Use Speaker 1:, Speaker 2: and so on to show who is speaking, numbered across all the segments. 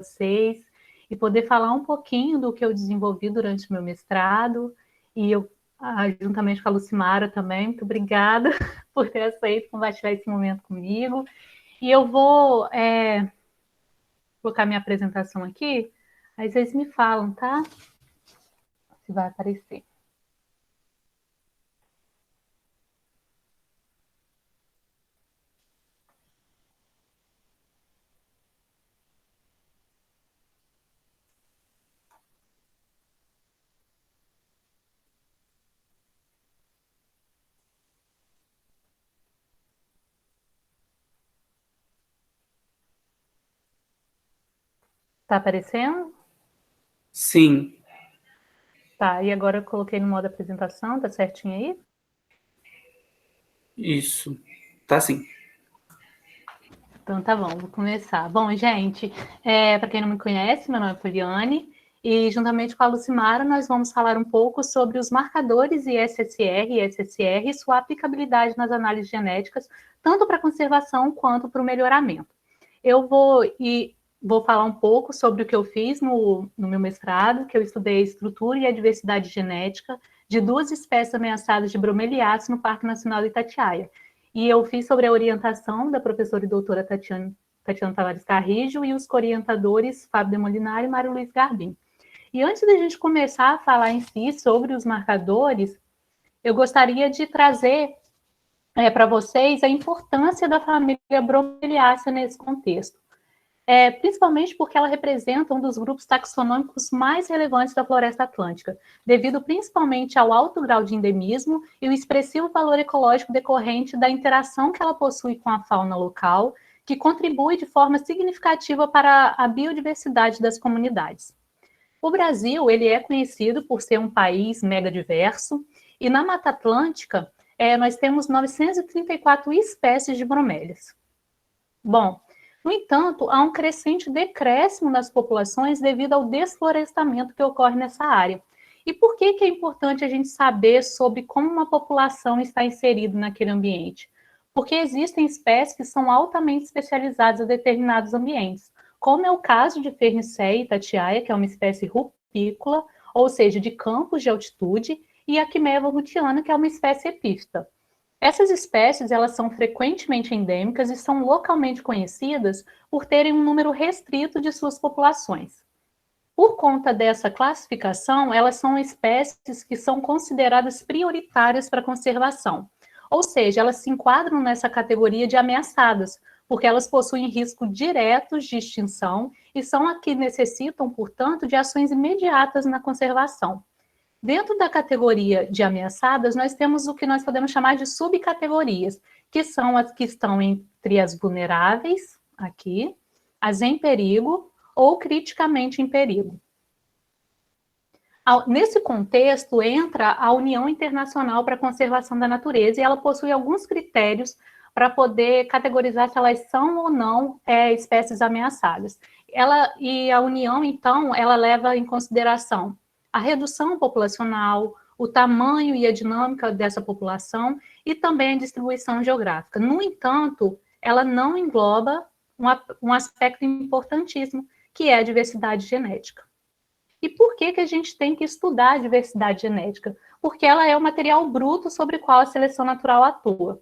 Speaker 1: vocês e poder falar um pouquinho do que eu desenvolvi durante o meu mestrado. E eu, juntamente com a Lucimara também, muito obrigada por ter aceito compartilhar esse momento comigo. E eu vou colocar minha apresentação aqui, aí vocês me falam, tá? Se vai aparecer. Tá aparecendo?
Speaker 2: Sim.
Speaker 1: Tá, e agora eu coloquei no modo apresentação, tá certinho aí?
Speaker 2: Isso. Tá sim.
Speaker 1: Então tá bom, vou começar. Bom, gente, para quem não me conhece, meu nome é Poliane, e juntamente com a Lucimara nós vamos falar um pouco sobre os marcadores ISSR e SSR e sua aplicabilidade nas análises genéticas, tanto para conservação quanto para o melhoramento. Eu vou falar um pouco sobre o que eu fiz no meu mestrado, que eu estudei a estrutura e a diversidade genética de 2 espécies ameaçadas de bromeliáceas no Parque Nacional de Itatiaia. E eu fiz sobre a orientação da professora e doutora Tatiana Tavares Carrijo e os co-orientadores Fábio de Molinari e Mário Luiz Garbim. E antes da gente começar a falar em si sobre os marcadores, eu gostaria de trazer para vocês a importância da família bromeliácea nesse contexto. Principalmente porque ela representa um dos grupos taxonômicos mais relevantes da floresta atlântica, devido principalmente ao alto grau de endemismo e o expressivo valor ecológico decorrente da interação que ela possui com a fauna local, que contribui de forma significativa para a biodiversidade das comunidades. O Brasil, ele é conhecido por ser um país mega diverso, e na Mata Atlântica nós temos 934 espécies de bromélias. Bom, no entanto, há um crescente decréscimo nas populações devido ao desflorestamento que ocorre nessa área. E por que é importante a gente saber sobre como uma população está inserida naquele ambiente? Porque existem espécies que são altamente especializadas a determinados ambientes, como é o caso de Ferniceia itatiaia, que é uma espécie rupícola, ou seja, de campos de altitude, e a Quimeva rutiana, que é uma espécie epífita. Essas espécies, elas são frequentemente endêmicas e são localmente conhecidas por terem um número restrito de suas populações. Por conta dessa classificação, elas são espécies que são consideradas prioritárias para conservação. Ou seja, elas se enquadram nessa categoria de ameaçadas, porque elas possuem risco diretos de extinção e são as que necessitam, portanto, de ações imediatas na conservação. Dentro da categoria de ameaçadas, nós temos o que nós podemos chamar de subcategorias, que são as que estão entre as vulneráveis, aqui, as em perigo ou criticamente em perigo. Nesse contexto, entra a União Internacional para a Conservação da Natureza e ela possui alguns critérios para poder categorizar se elas são ou não espécies ameaçadas. E a União, então, ela leva em consideração a redução populacional, o tamanho e a dinâmica dessa população e também a distribuição geográfica. No entanto, ela não engloba um aspecto importantíssimo, que é a diversidade genética. E por que a gente tem que estudar a diversidade genética? Porque ela é o material bruto sobre o qual a seleção natural atua.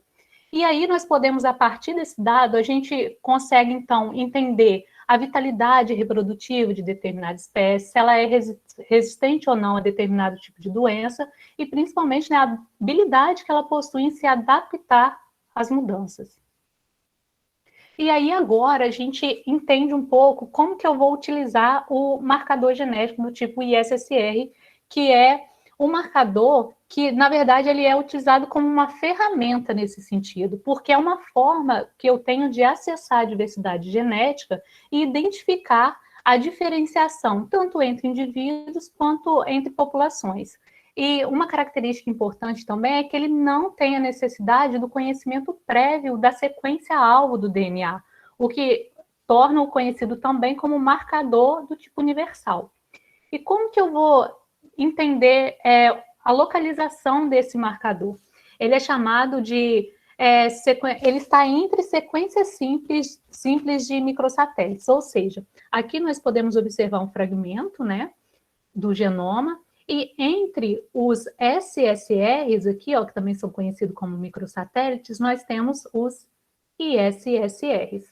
Speaker 1: E aí nós podemos, a partir desse dado, a gente consegue, então, entender a vitalidade reprodutiva de determinada espécie, se ela é resistente ou não a determinado tipo de doença, e principalmente, né, a habilidade que ela possui em se adaptar às mudanças. E aí agora a gente entende um pouco como que eu vou utilizar o marcador genético do tipo ISSR, que é um marcador que, na verdade, ele é utilizado como uma ferramenta nesse sentido, porque é uma forma que eu tenho de acessar a diversidade genética e identificar a diferenciação, tanto entre indivíduos quanto entre populações. E uma característica importante também é que ele não tem a necessidade do conhecimento prévio da sequência-alvo do DNA, o que torna o conhecido também como marcador do tipo universal. E como que eu vou entender a localização desse marcador? Ele é chamado de ele está entre sequências simples de microsatélites, ou seja, aqui nós podemos observar um fragmento, né, do genoma, e entre os SSRs aqui, ó, que também são conhecidos como microsatélites, nós temos os ISSRs.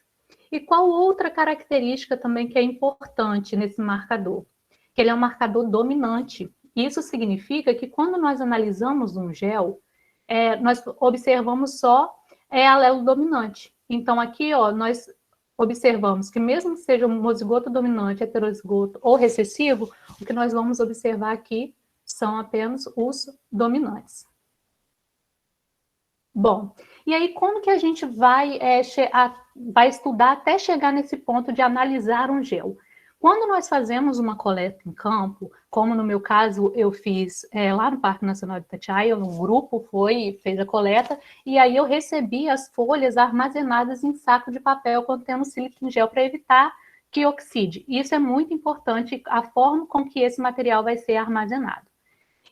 Speaker 1: E qual outra característica também que é importante nesse marcador? Que ele é um marcador dominante. Isso significa que quando nós analisamos um gel, nós observamos só alelo dominante. Então, aqui, ó, nós observamos que mesmo que seja um homozigoto dominante, heterozigoto ou recessivo, o que nós vamos observar aqui são apenas os dominantes. Bom, e aí como que a gente vai estudar até chegar nesse ponto de analisar um gel? Quando nós fazemos uma coleta em campo, como no meu caso eu fiz lá no Parque Nacional de Itatiaia, um grupo fez a coleta, e aí eu recebi as folhas armazenadas em saco de papel contendo sílica em gel para evitar que oxide. Isso é muito importante, a forma com que esse material vai ser armazenado.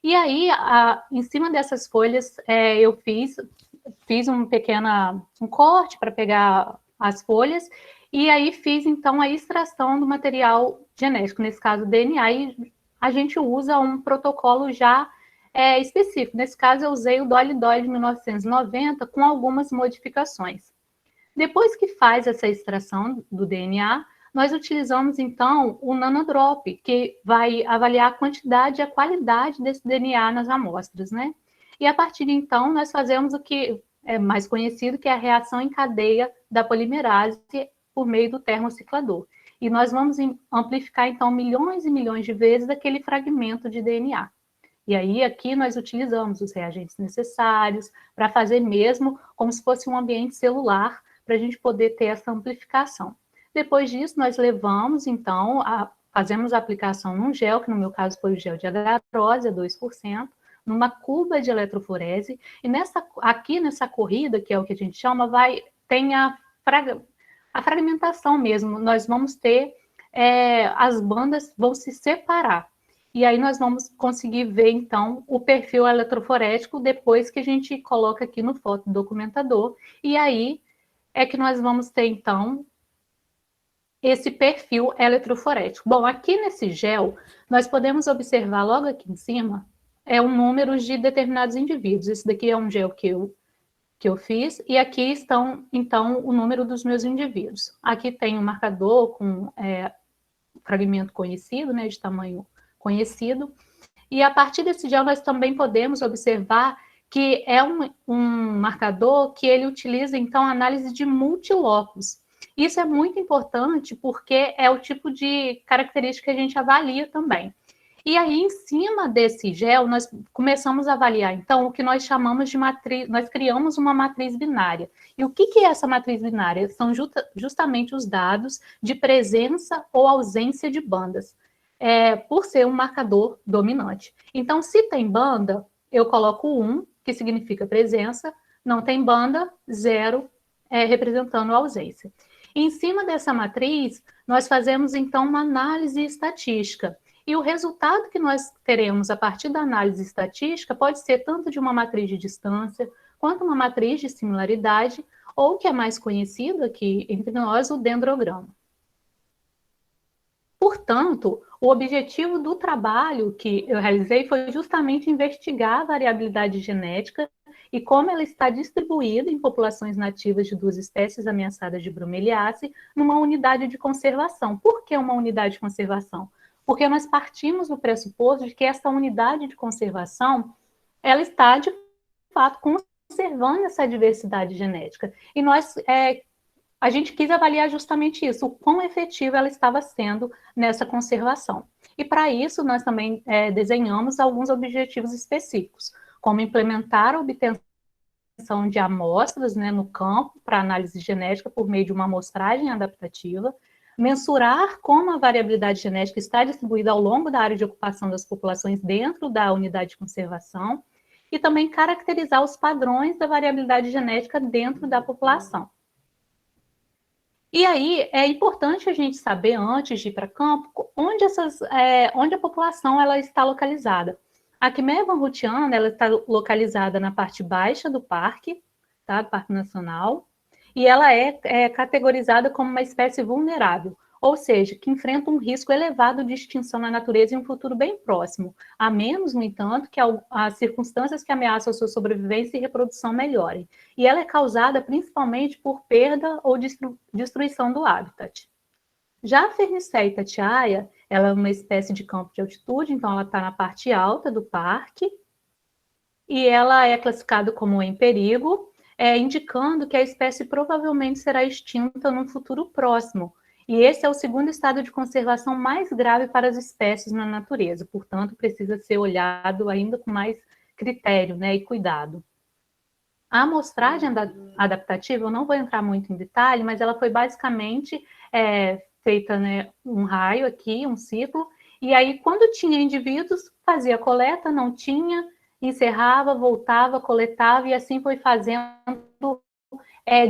Speaker 1: E aí, em cima dessas folhas, eu fiz um corte para pegar as folhas, e aí fiz, então, a extração do material genético, nesse caso, DNA, e a gente usa um protocolo já específico. Nesse caso, eu usei o Dolly de 1990, com algumas modificações. Depois que faz essa extração do DNA, nós utilizamos, então, o nanodrop, que vai avaliar a quantidade e a qualidade desse DNA nas amostras, né? E a partir de então, nós fazemos o que é mais conhecido, que é a reação em cadeia da polimerase por meio do termociclador. E nós vamos amplificar, então, milhões e milhões de vezes aquele fragmento de DNA. E aí, aqui, nós utilizamos os reagentes necessários para fazer mesmo como se fosse um ambiente celular, para a gente poder ter essa amplificação. Depois disso, nós levamos, então, fazemos a aplicação num gel, que no meu caso foi o gel de agarose, a 2%, numa cuba de eletroforese, e aqui nessa corrida, que é o que a gente chama, tem a fragmentação mesmo, nós vamos ter, as bandas vão se separar, e aí nós vamos conseguir ver, então, o perfil eletroforético depois que a gente coloca aqui no fotodocumentador, e aí é que nós vamos ter, então, esse perfil eletroforético. Bom, aqui nesse gel, nós podemos observar logo aqui em cima, um número de determinados indivíduos. Esse daqui é um gel que eu fiz, e aqui estão, então, o número dos meus indivíduos. Aqui tem um marcador com fragmento conhecido, né, de tamanho conhecido, e a partir desse gel nós também podemos observar que é um marcador que ele utiliza, então, análise de multilocos. Isso é muito importante porque é o tipo de característica que a gente avalia também. E aí, em cima desse gel, nós começamos a avaliar, então, o que nós chamamos de matriz, nós criamos uma matriz binária. E o que é essa matriz binária? São justamente os dados de presença ou ausência de bandas, por ser um marcador dominante. Então, se tem banda, eu coloco 1, que significa presença, não tem banda, 0, representando a ausência. Em cima dessa matriz, nós fazemos, então, uma análise estatística. E o resultado que nós teremos a partir da análise estatística pode ser tanto de uma matriz de distância, quanto uma matriz de similaridade, ou, que é mais conhecido aqui entre nós, o dendrograma. Portanto, o objetivo do trabalho que eu realizei foi justamente investigar a variabilidade genética e como ela está distribuída em populações nativas de 2 espécies ameaçadas de bromeliácea numa unidade de conservação. Por que uma unidade de conservação? Porque nós partimos do pressuposto de que essa unidade de conservação, ela está, de fato, conservando essa diversidade genética. E a gente quis avaliar justamente isso, o quão efetiva ela estava sendo nessa conservação. E para isso, nós também desenhamos alguns objetivos específicos, como implementar a obtenção de amostras, né, no campo para análise genética por meio de uma amostragem adaptativa, mensurar como a variabilidade genética está distribuída ao longo da área de ocupação das populações dentro da unidade de conservação e também caracterizar os padrões da variabilidade genética dentro da população. E aí é importante a gente saber, antes de ir para campo, onde a população ela está localizada. A quimeia van Houtiana, ela está localizada na parte baixa do parque, tá? Do Parque Nacional, e ela é categorizada como uma espécie vulnerável, ou seja, que enfrenta um risco elevado de extinção na natureza em um futuro bem próximo, a menos, no entanto, que as circunstâncias que ameaçam a sua sobrevivência e reprodução melhorem. E ela é causada principalmente por perda ou destruição do habitat. Já a Fernicea itatiaia, ela é uma espécie de campo de altitude, então ela está na parte alta do parque, e ela é classificada como em perigo, indicando que a espécie provavelmente será extinta num futuro próximo. E esse é o segundo estado de conservação mais grave para as espécies na natureza, portanto, precisa ser olhado ainda com mais critério, né, e cuidado. A amostragem adaptativa, eu não vou entrar muito em detalhe, mas ela foi basicamente feita, né, um raio aqui, um ciclo, e aí quando tinha indivíduos, fazia coleta, não tinha, encerrava, voltava, coletava, e assim foi fazendo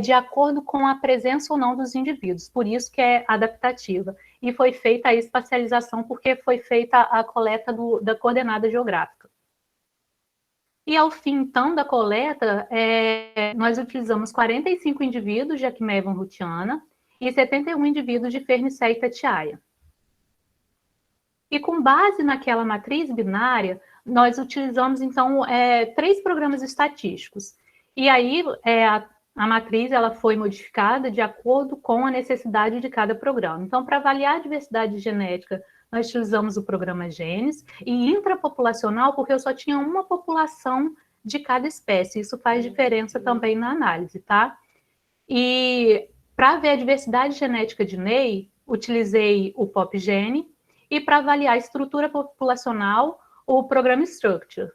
Speaker 1: de acordo com a presença ou não dos indivíduos, por isso que é adaptativa. E foi feita a espacialização porque foi feita a coleta da coordenada geográfica. E ao fim, então, da coleta, nós utilizamos 45 indivíduos de Achimeia von ruttiana e 71 indivíduos de Fernicea itatiaia. E com base naquela matriz binária, nós utilizamos, então, 3 programas estatísticos. E aí, a matriz ela foi modificada de acordo com a necessidade de cada programa. Então, para avaliar a diversidade genética, nós utilizamos o programa Genes, e intrapopulacional, porque eu só tinha uma população de cada espécie. Isso faz diferença também na análise, tá? E para ver a diversidade genética de Ney, utilizei o PopGene, e para avaliar a estrutura populacional, o programa Structure.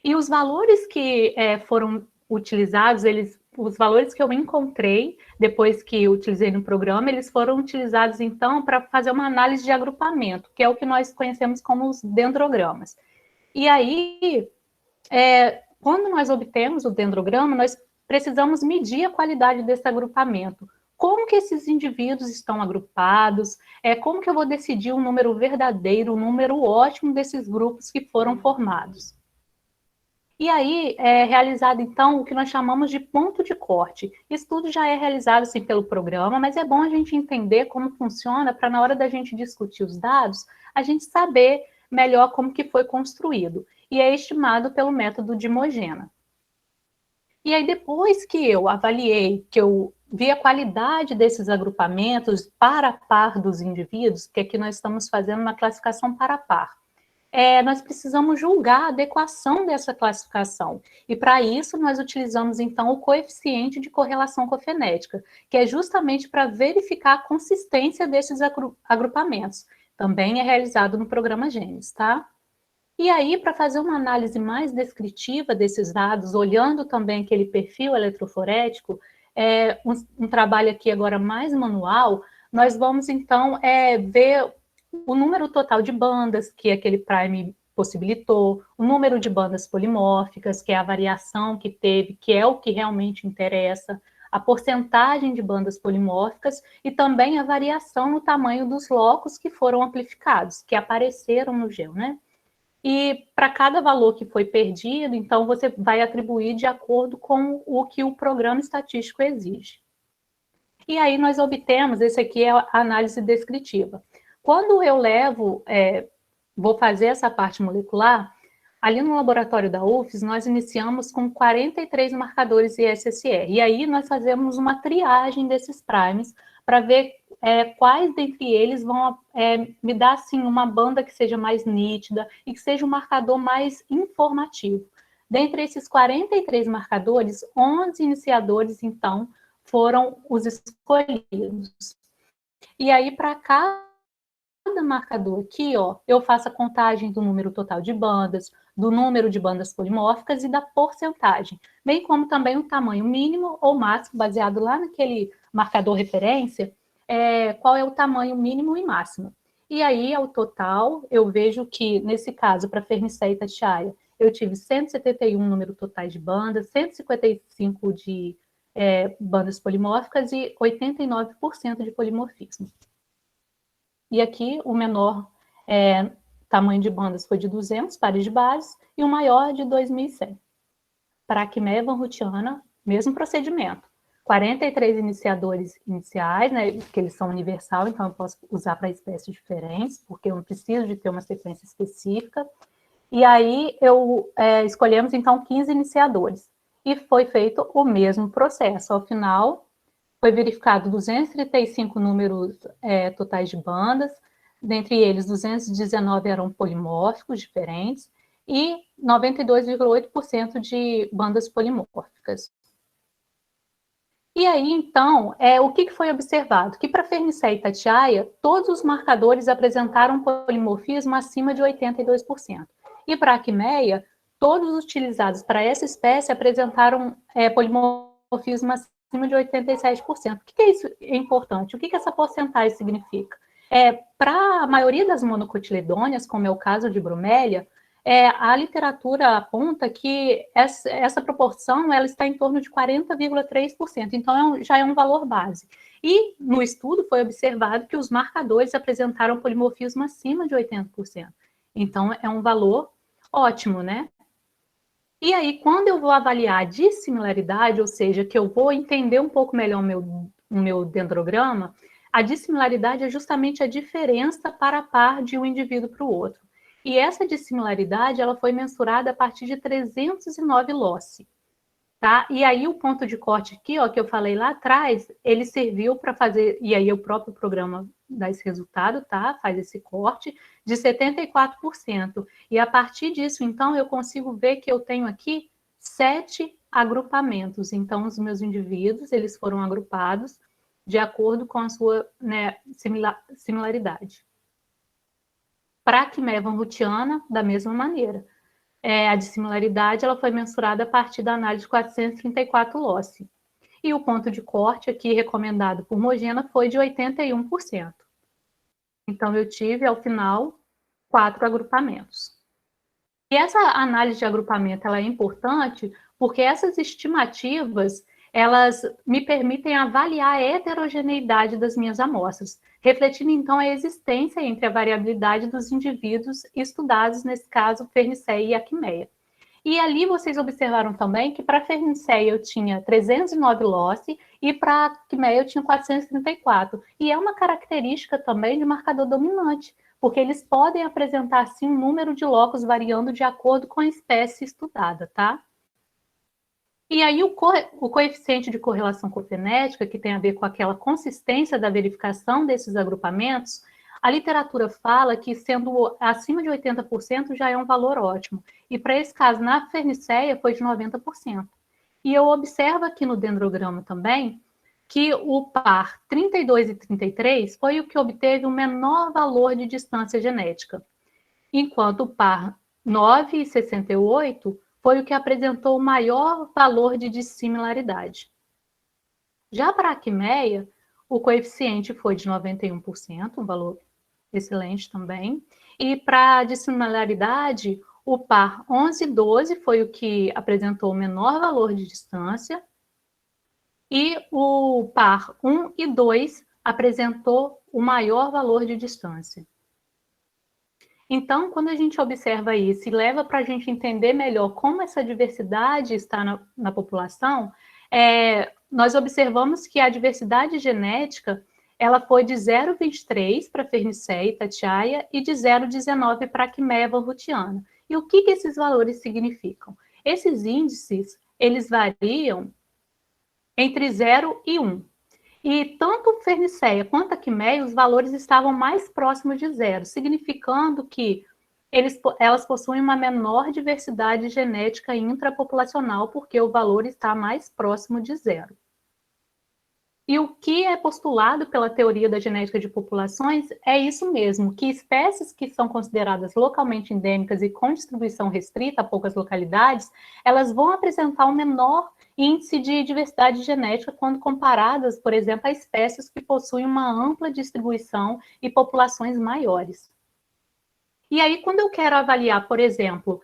Speaker 1: E os valores que foram utilizados, os valores que eu encontrei depois que utilizei no programa, eles foram utilizados, então, para fazer uma análise de agrupamento, que é o que nós conhecemos como os dendrogramas. E aí, quando nós obtemos o dendrograma, nós precisamos medir a qualidade desse agrupamento. Como que esses indivíduos estão agrupados? Como que eu vou decidir um número verdadeiro, um número ótimo desses grupos que foram formados? E aí é realizado, então, o que nós chamamos de ponto de corte. Isso tudo já é realizado, sim, pelo programa, mas é bom a gente entender como funciona para, na hora da gente discutir os dados, a gente saber melhor como que foi construído. E é estimado pelo método de Dimogena. E aí, depois que eu avaliei, que eu vi a qualidade desses agrupamentos para a par dos indivíduos, que aqui nós estamos fazendo uma classificação para a par, nós precisamos julgar a adequação dessa classificação. E para isso nós utilizamos então o coeficiente de correlação cofenética, que é justamente para verificar a consistência desses agrupamentos. Também é realizado no programa Genes, tá? E aí, para fazer uma análise mais descritiva desses dados, olhando também aquele perfil eletroforético, um trabalho aqui agora mais manual, nós vamos então ver o número total de bandas que aquele prime possibilitou, o número de bandas polimórficas, que é a variação que teve, que é o que realmente interessa, a porcentagem de bandas polimórficas e também a variação no tamanho dos locos que foram amplificados, que apareceram no gel, né? E para cada valor que foi perdido, então você vai atribuir de acordo com o que o programa estatístico exige. E aí nós obtemos, esse aqui é a análise descritiva. Quando eu vou fazer essa parte molecular, ali no laboratório da UFES, nós iniciamos com 43 marcadores ISSR. E aí nós fazemos uma triagem desses primes para ver quais dentre eles vão me dar assim, uma banda que seja mais nítida e que seja um marcador mais informativo. Dentre esses 43 marcadores, 11 iniciadores, então, foram os escolhidos. E aí, para cada marcador aqui, ó, eu faço a contagem do número total de bandas, do número de bandas polimórficas e da porcentagem, bem como também o tamanho mínimo ou máximo, baseado lá naquele marcador referência, qual é o tamanho mínimo e máximo. E aí, ao total, eu vejo que, nesse caso, para Fernicea itatiaia, eu tive 171 número totais de bandas, 155 de bandas polimórficas e 89% de polimorfismo. E aqui o menor tamanho de bandas foi de 200 pares de bases e o maior de 2.100. para a Quimeia vanrutiana, mesmo procedimento. 43 iniciadores iniciais, né, que eles são universal, então eu posso usar para espécies diferentes, porque eu não preciso de ter uma sequência específica. E aí escolhemos, então, 15 iniciadores. E foi feito o mesmo processo. Ao final, foi verificado 235 números totais de bandas, dentre eles 219 eram polimórficos diferentes e 92,8% de bandas polimórficas. E aí, então, o que foi observado? Que para Fernicea e Tatiaia, todos os marcadores apresentaram polimorfismo acima de 82%. E para a Quimeia, todos os utilizados para essa espécie apresentaram polimorfismo acima de 87%. O que isso é importante? O que essa porcentagem significa? Para a maioria das monocotiledôneas, como é o caso de bromélia, a literatura aponta que essa proporção ela está em torno de 40,3%, então já é um valor base. E no estudo foi observado que os marcadores apresentaram polimorfismo acima de 80%. Então é um valor ótimo, né? E aí, quando eu vou avaliar a dissimilaridade, ou seja, que eu vou entender um pouco melhor o meu dendrograma, a dissimilaridade é justamente a diferença para a par de um indivíduo para o outro. E essa dissimilaridade ela foi mensurada a partir de 309 loci. Tá? E aí o ponto de corte aqui, ó, que eu falei lá atrás, ele serviu para fazer, e aí o próprio programa dá esse resultado, tá? Faz esse corte de 74%. E a partir disso, então, eu consigo ver que eu tenho aqui 7 agrupamentos. Então, os meus indivíduos, eles foram agrupados de acordo com a sua, né, similaridade. Para a Quimeia vanrutiana, da mesma maneira. A dissimilaridade ela foi mensurada a partir da análise de 434 loci. E o ponto de corte aqui recomendado por Mogena foi de 81%. Então, eu tive, ao final, 4 agrupamentos. E essa análise de agrupamento ela é importante porque essas estimativas elas me permitem avaliar a heterogeneidade das minhas amostras, refletindo, então, a existência entre a variabilidade dos indivíduos estudados, nesse caso, Fernicea e a Quimeia. E ali vocês observaram também que para a Fernicea eu tinha 309 loci e para a Quimeia eu tinha 434. E é uma característica também de marcador dominante, porque eles podem apresentar, sim, um número de locos variando de acordo com a espécie estudada, tá? E aí o coeficiente de correlação cofinética, que tem a ver com aquela consistência da verificação desses agrupamentos, a literatura fala que sendo acima de 80% já é um valor ótimo. E para esse caso, na Fernicea, foi de 90%. E eu observo aqui no dendrograma também que o par 32 e 33 foi o que obteve o menor valor de distância genética, enquanto o par 9 e 68 foi o que apresentou o maior valor de dissimilaridade. Já para a Quimeia, o coeficiente foi de 91%, um valor excelente também. E para a dissimilaridade, o par 11 e 12 foi o que apresentou o menor valor de distância. E o par 1 e 2 apresentou o maior valor de distância. Então, quando a gente observa isso e leva para a gente entender melhor como essa diversidade está na população, nós observamos que a diversidade genética ela foi de 0,23 para Fernicea e Tatiaia e de 0,19 para a Quimeia vanrutiana. E o que esses valores significam? Esses índices, eles variam entre 0 e 1. E tanto Fernicea quanto a Quimeia, os valores estavam mais próximos de 0, significando que elas possuem uma menor diversidade genética intrapopulacional, porque o valor está mais próximo de 0. E o que é postulado pela teoria da genética de populações é isso mesmo, que espécies que são consideradas localmente endêmicas e com distribuição restrita a poucas localidades, elas vão apresentar um menor índice de diversidade genética quando comparadas, por exemplo, a espécies que possuem uma ampla distribuição e populações maiores. E aí, quando eu quero avaliar, por exemplo,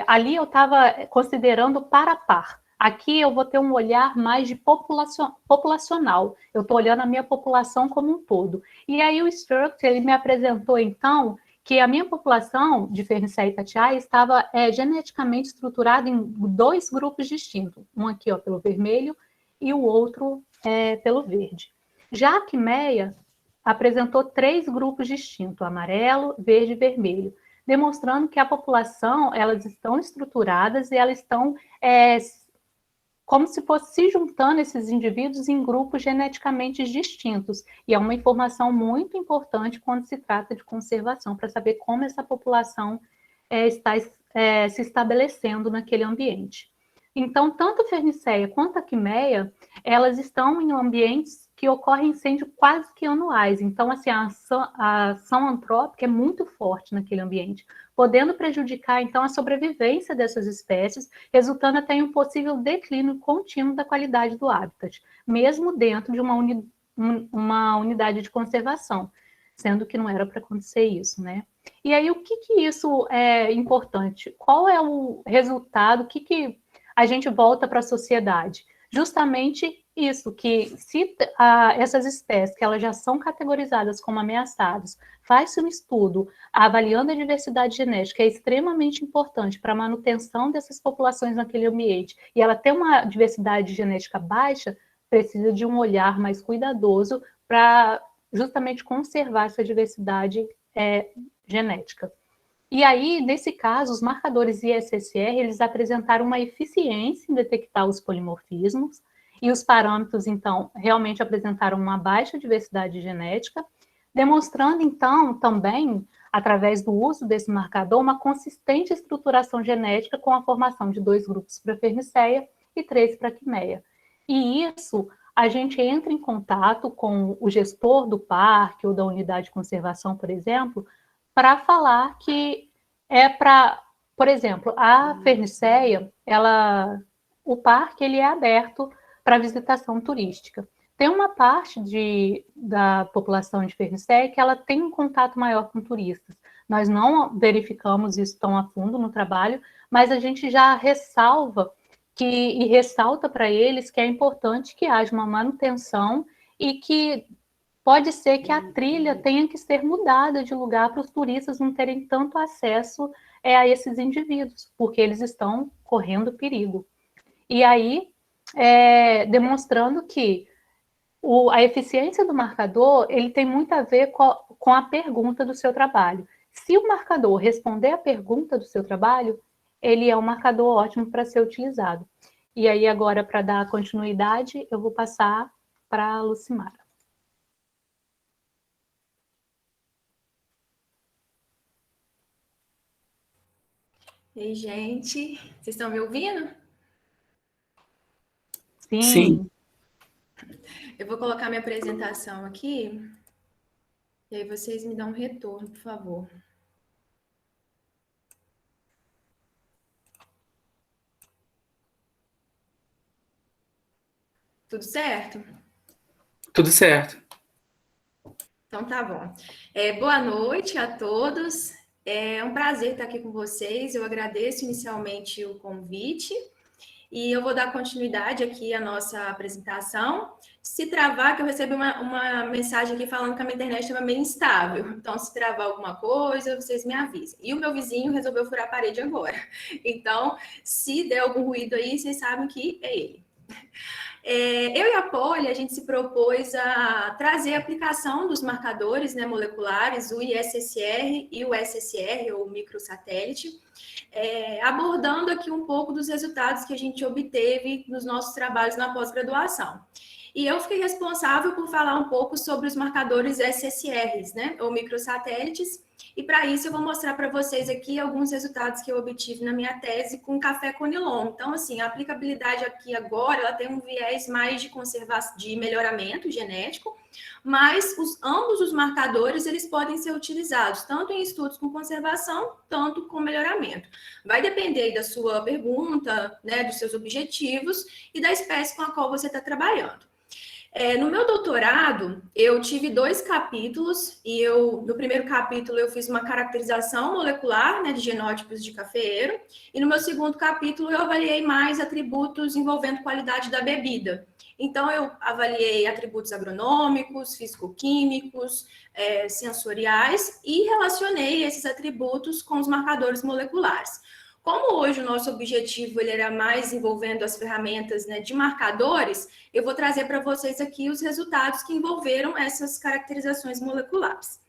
Speaker 1: ali eu estava considerando par a par. Aqui eu vou ter um olhar mais de populacional. Eu estou olhando a minha população como um todo. E aí o Struct, ele me apresentou, então, que a minha população de Fernicéia itatiaia estava geneticamente estruturada em 2 grupos distintos, um aqui pelo vermelho e o outro pelo verde. Já a quimeia apresentou 3 grupos distintos, amarelo, verde e vermelho, demonstrando que a população, elas estão estruturadas e elas estão como se fosse se juntando esses indivíduos em grupos geneticamente distintos. E é uma informação muito importante quando se trata de conservação, para saber como essa população está se estabelecendo naquele ambiente. Então, tanto a Fernicéia quanto a quimeia, elas estão em ambientes que ocorrem incêndios quase que anuais. Então, assim, a ação antrópica é muito forte naquele ambiente, podendo prejudicar, então, a sobrevivência dessas espécies, resultando até em um possível declínio contínuo da qualidade do habitat, mesmo dentro de uma unidade de conservação, sendo que não era para acontecer isso, né? E aí, o que isso é importante? Qual é o resultado? O que a gente volta para a sociedade? Justamente isso, que se essas espécies que elas já são categorizadas como ameaçadas, faz-se um estudo avaliando a diversidade genética, é extremamente importante para a manutenção dessas populações naquele ambiente, e ela tem uma diversidade genética baixa, precisa de um olhar mais cuidadoso para justamente conservar essa diversidade genética. E aí, nesse caso, os marcadores ISSR, eles apresentaram uma eficiência em detectar os polimorfismos, e os parâmetros, então, realmente apresentaram uma baixa diversidade genética, demonstrando, então, também, através do uso desse marcador, uma consistente estruturação genética com a formação de 2 grupos para Fernicéia e 3 para Quimeia. E isso, a gente entra em contato com o gestor do parque ou da unidade de conservação, por exemplo, para falar que por exemplo, a Fernicéia, o parque ele é aberto para visitação turística. Tem uma parte da população de Fernicéia que ela tem um contato maior com turistas. Nós não verificamos isso tão a fundo no trabalho, mas a gente já ressalta para eles que é importante que haja uma manutenção e que pode ser que a trilha tenha que ser mudada de lugar para os turistas não terem tanto acesso a esses indivíduos, porque eles estão correndo perigo. E aí, demonstrando que a eficiência do marcador ele tem muito a ver com a pergunta do seu trabalho. Se o marcador responder a pergunta do seu trabalho, ele é um marcador ótimo para ser utilizado. E aí, agora, para dar continuidade, eu vou passar para a Lucimara.
Speaker 3: Ei, gente, vocês estão me ouvindo?
Speaker 2: Sim.
Speaker 3: Eu vou colocar minha apresentação aqui, e aí vocês me dão um retorno, por favor. Tudo certo?
Speaker 2: Tudo certo.
Speaker 3: Então tá bom. Boa noite a todos. É um prazer estar aqui com vocês. Eu agradeço inicialmente o convite e eu vou dar continuidade aqui à nossa apresentação. Se travar, que eu recebi uma mensagem aqui falando que a minha internet estava meio instável. Então, se travar alguma coisa, vocês me avisem. E o meu vizinho resolveu furar a parede agora. Então, se der algum ruído aí, vocês sabem que é ele. Eu e a Poli, a gente se propôs a trazer a aplicação dos marcadores, né, moleculares, o ISSR e o SSR, ou microsatélite, abordando aqui um pouco dos resultados que a gente obteve nos nossos trabalhos na pós-graduação. E eu fiquei responsável por falar um pouco sobre os marcadores SSRs, né, ou microsatélites, e para isso eu vou mostrar para vocês aqui alguns resultados que eu obtive na minha tese com café conilon. Então, assim, a aplicabilidade aqui agora, ela tem um viés mais de conservação, de melhoramento genético, mas ambos os marcadores, eles podem ser utilizados, tanto em estudos com conservação, tanto com melhoramento. Vai depender aí da sua pergunta, né, dos seus objetivos e da espécie com a qual você está trabalhando. No meu doutorado, eu tive 2 capítulos, e no primeiro capítulo eu fiz uma caracterização molecular, né, de genótipos de cafeeiro, e no meu segundo capítulo eu avaliei mais atributos envolvendo qualidade da bebida. Então, eu avaliei atributos agronômicos, físico-químicos, sensoriais, e relacionei esses atributos com os marcadores moleculares. Como hoje o nosso objetivo ele era mais envolvendo as ferramentas, né, de marcadores, eu vou trazer para vocês aqui os resultados que envolveram essas caracterizações moleculares.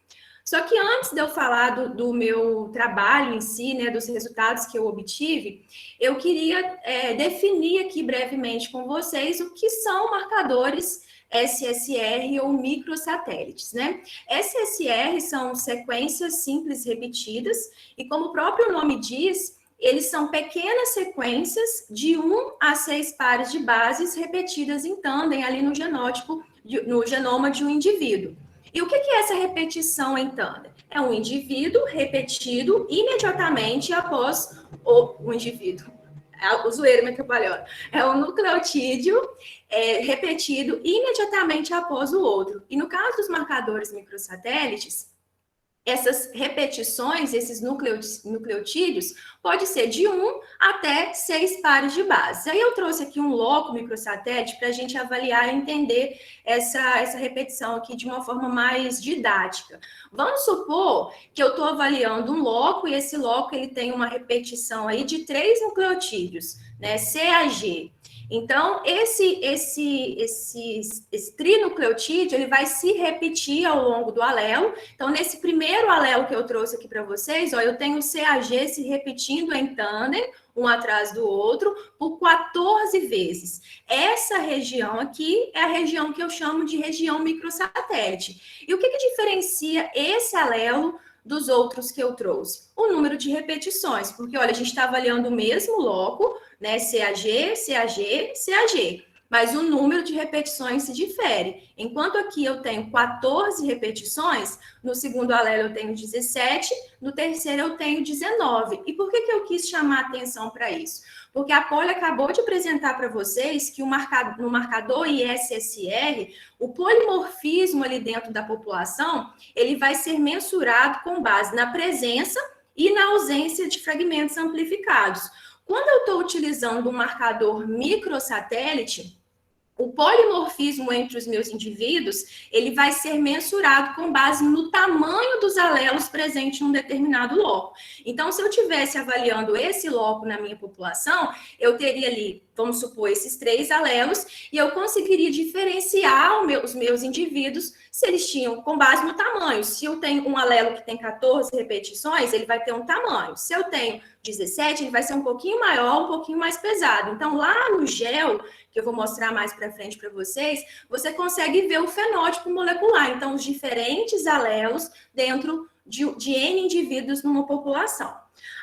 Speaker 3: Só que antes de eu falar do meu trabalho em si, né, dos resultados que eu obtive, eu queria definir aqui brevemente com vocês o que são marcadores SSR ou microsatélites, né? SSR são sequências simples repetidas e, como o próprio nome diz, eles são pequenas sequências de 1 a 6 pares de bases repetidas em tandem ali no genótipo, no genoma de um indivíduo. E o que é essa repetição em tandem? É um indivíduo repetido imediatamente após o indivíduo. O zoeiro me atrapalhando. É um nucleotídeo repetido imediatamente após o outro. E no caso dos marcadores microsatélites, essas repetições, esses nucleotídeos, pode ser de 1 até 6 pares de bases. Aí eu trouxe aqui um loco microsatélite para a gente avaliar e entender essa repetição aqui de uma forma mais didática. Vamos supor que eu estou avaliando um loco e esse loco ele tem uma repetição aí de 3 nucleotídeos, né, CAG. Então, esse trinucleotídeo, ele vai se repetir ao longo do alelo. Então, nesse primeiro alelo que eu trouxe aqui para vocês, ó, eu tenho o CAG se repetindo em tandem, um atrás do outro, por 14 vezes. Essa região aqui é a região que eu chamo de região microsatélite. E o que diferencia esse alelo dos outros que eu trouxe? O número de repetições, porque, olha, a gente está avaliando o mesmo loco, né, CAG, CAG, CAG, mas o número de repetições se difere. Enquanto aqui eu tenho 14 repetições, no segundo alelo eu tenho 17, no terceiro eu tenho 19. E por que eu quis chamar a atenção para isso? Porque a Polly acabou de apresentar para vocês que no marcador ISSR, o polimorfismo ali dentro da população, ele vai ser mensurado com base na presença e na ausência de fragmentos amplificados. Quando eu estou utilizando um marcador microsatélite, o polimorfismo entre os meus indivíduos, ele vai ser mensurado com base no tamanho dos alelos presentes num determinado loco. Então, se eu estivesse avaliando esse loco na minha população, eu teria ali, vamos supor, esses 3 alelos, e eu conseguiria diferenciar os meus indivíduos se eles tinham, com base no tamanho. Se eu tenho um alelo que tem 14 repetições, ele vai ter um tamanho. Se eu tenho 17, ele vai ser um pouquinho maior, um pouquinho mais pesado. Então, lá no gel, que eu vou mostrar mais para frente para vocês, você consegue ver o fenótipo molecular. Então, os diferentes alelos dentro de N indivíduos numa população.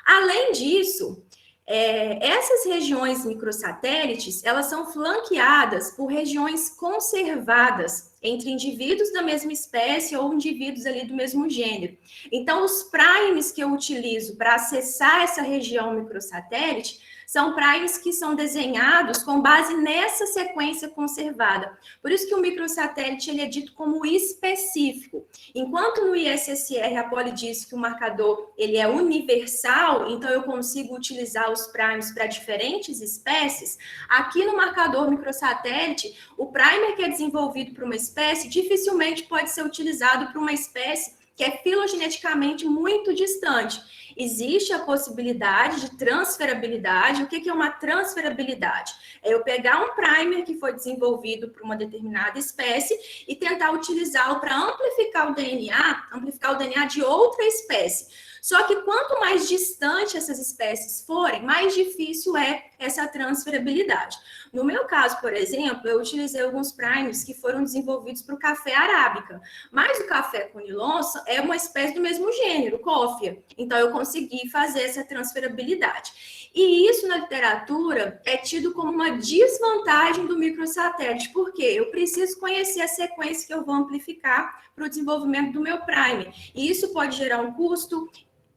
Speaker 3: Além disso, essas regiões microsatélites, elas são flanqueadas por regiões conservadas entre indivíduos da mesma espécie ou indivíduos ali do mesmo gênero. Então, os primes que eu utilizo para acessar essa região microsatélite são primes que são desenhados com base nessa sequência conservada. Por isso que o microsatélite ele é dito como específico. Enquanto no ISSR a Polly disse que o marcador ele é universal, então eu consigo utilizar os primes para diferentes espécies, aqui no marcador microsatélite, o primer que é desenvolvido para uma espécie dificilmente pode ser utilizado para uma espécie que é filogeneticamente muito distante. Existe a possibilidade de transferabilidade. O que é uma transferabilidade? É eu pegar um primer que foi desenvolvido para uma determinada espécie e tentar utilizá-lo para amplificar o DNA de outra espécie. Só que quanto mais distante essas espécies forem, mais difícil é essa transferabilidade. No meu caso, por exemplo, eu utilizei alguns primes que foram desenvolvidos para o café arábica, mas o café conilon é uma espécie do mesmo gênero, Coffea. Então, eu consegui fazer essa transferabilidade. E isso na literatura é tido como uma desvantagem do microsatélite, porque eu preciso conhecer a sequência que eu vou amplificar para o desenvolvimento do meu prime. E isso pode gerar um custo,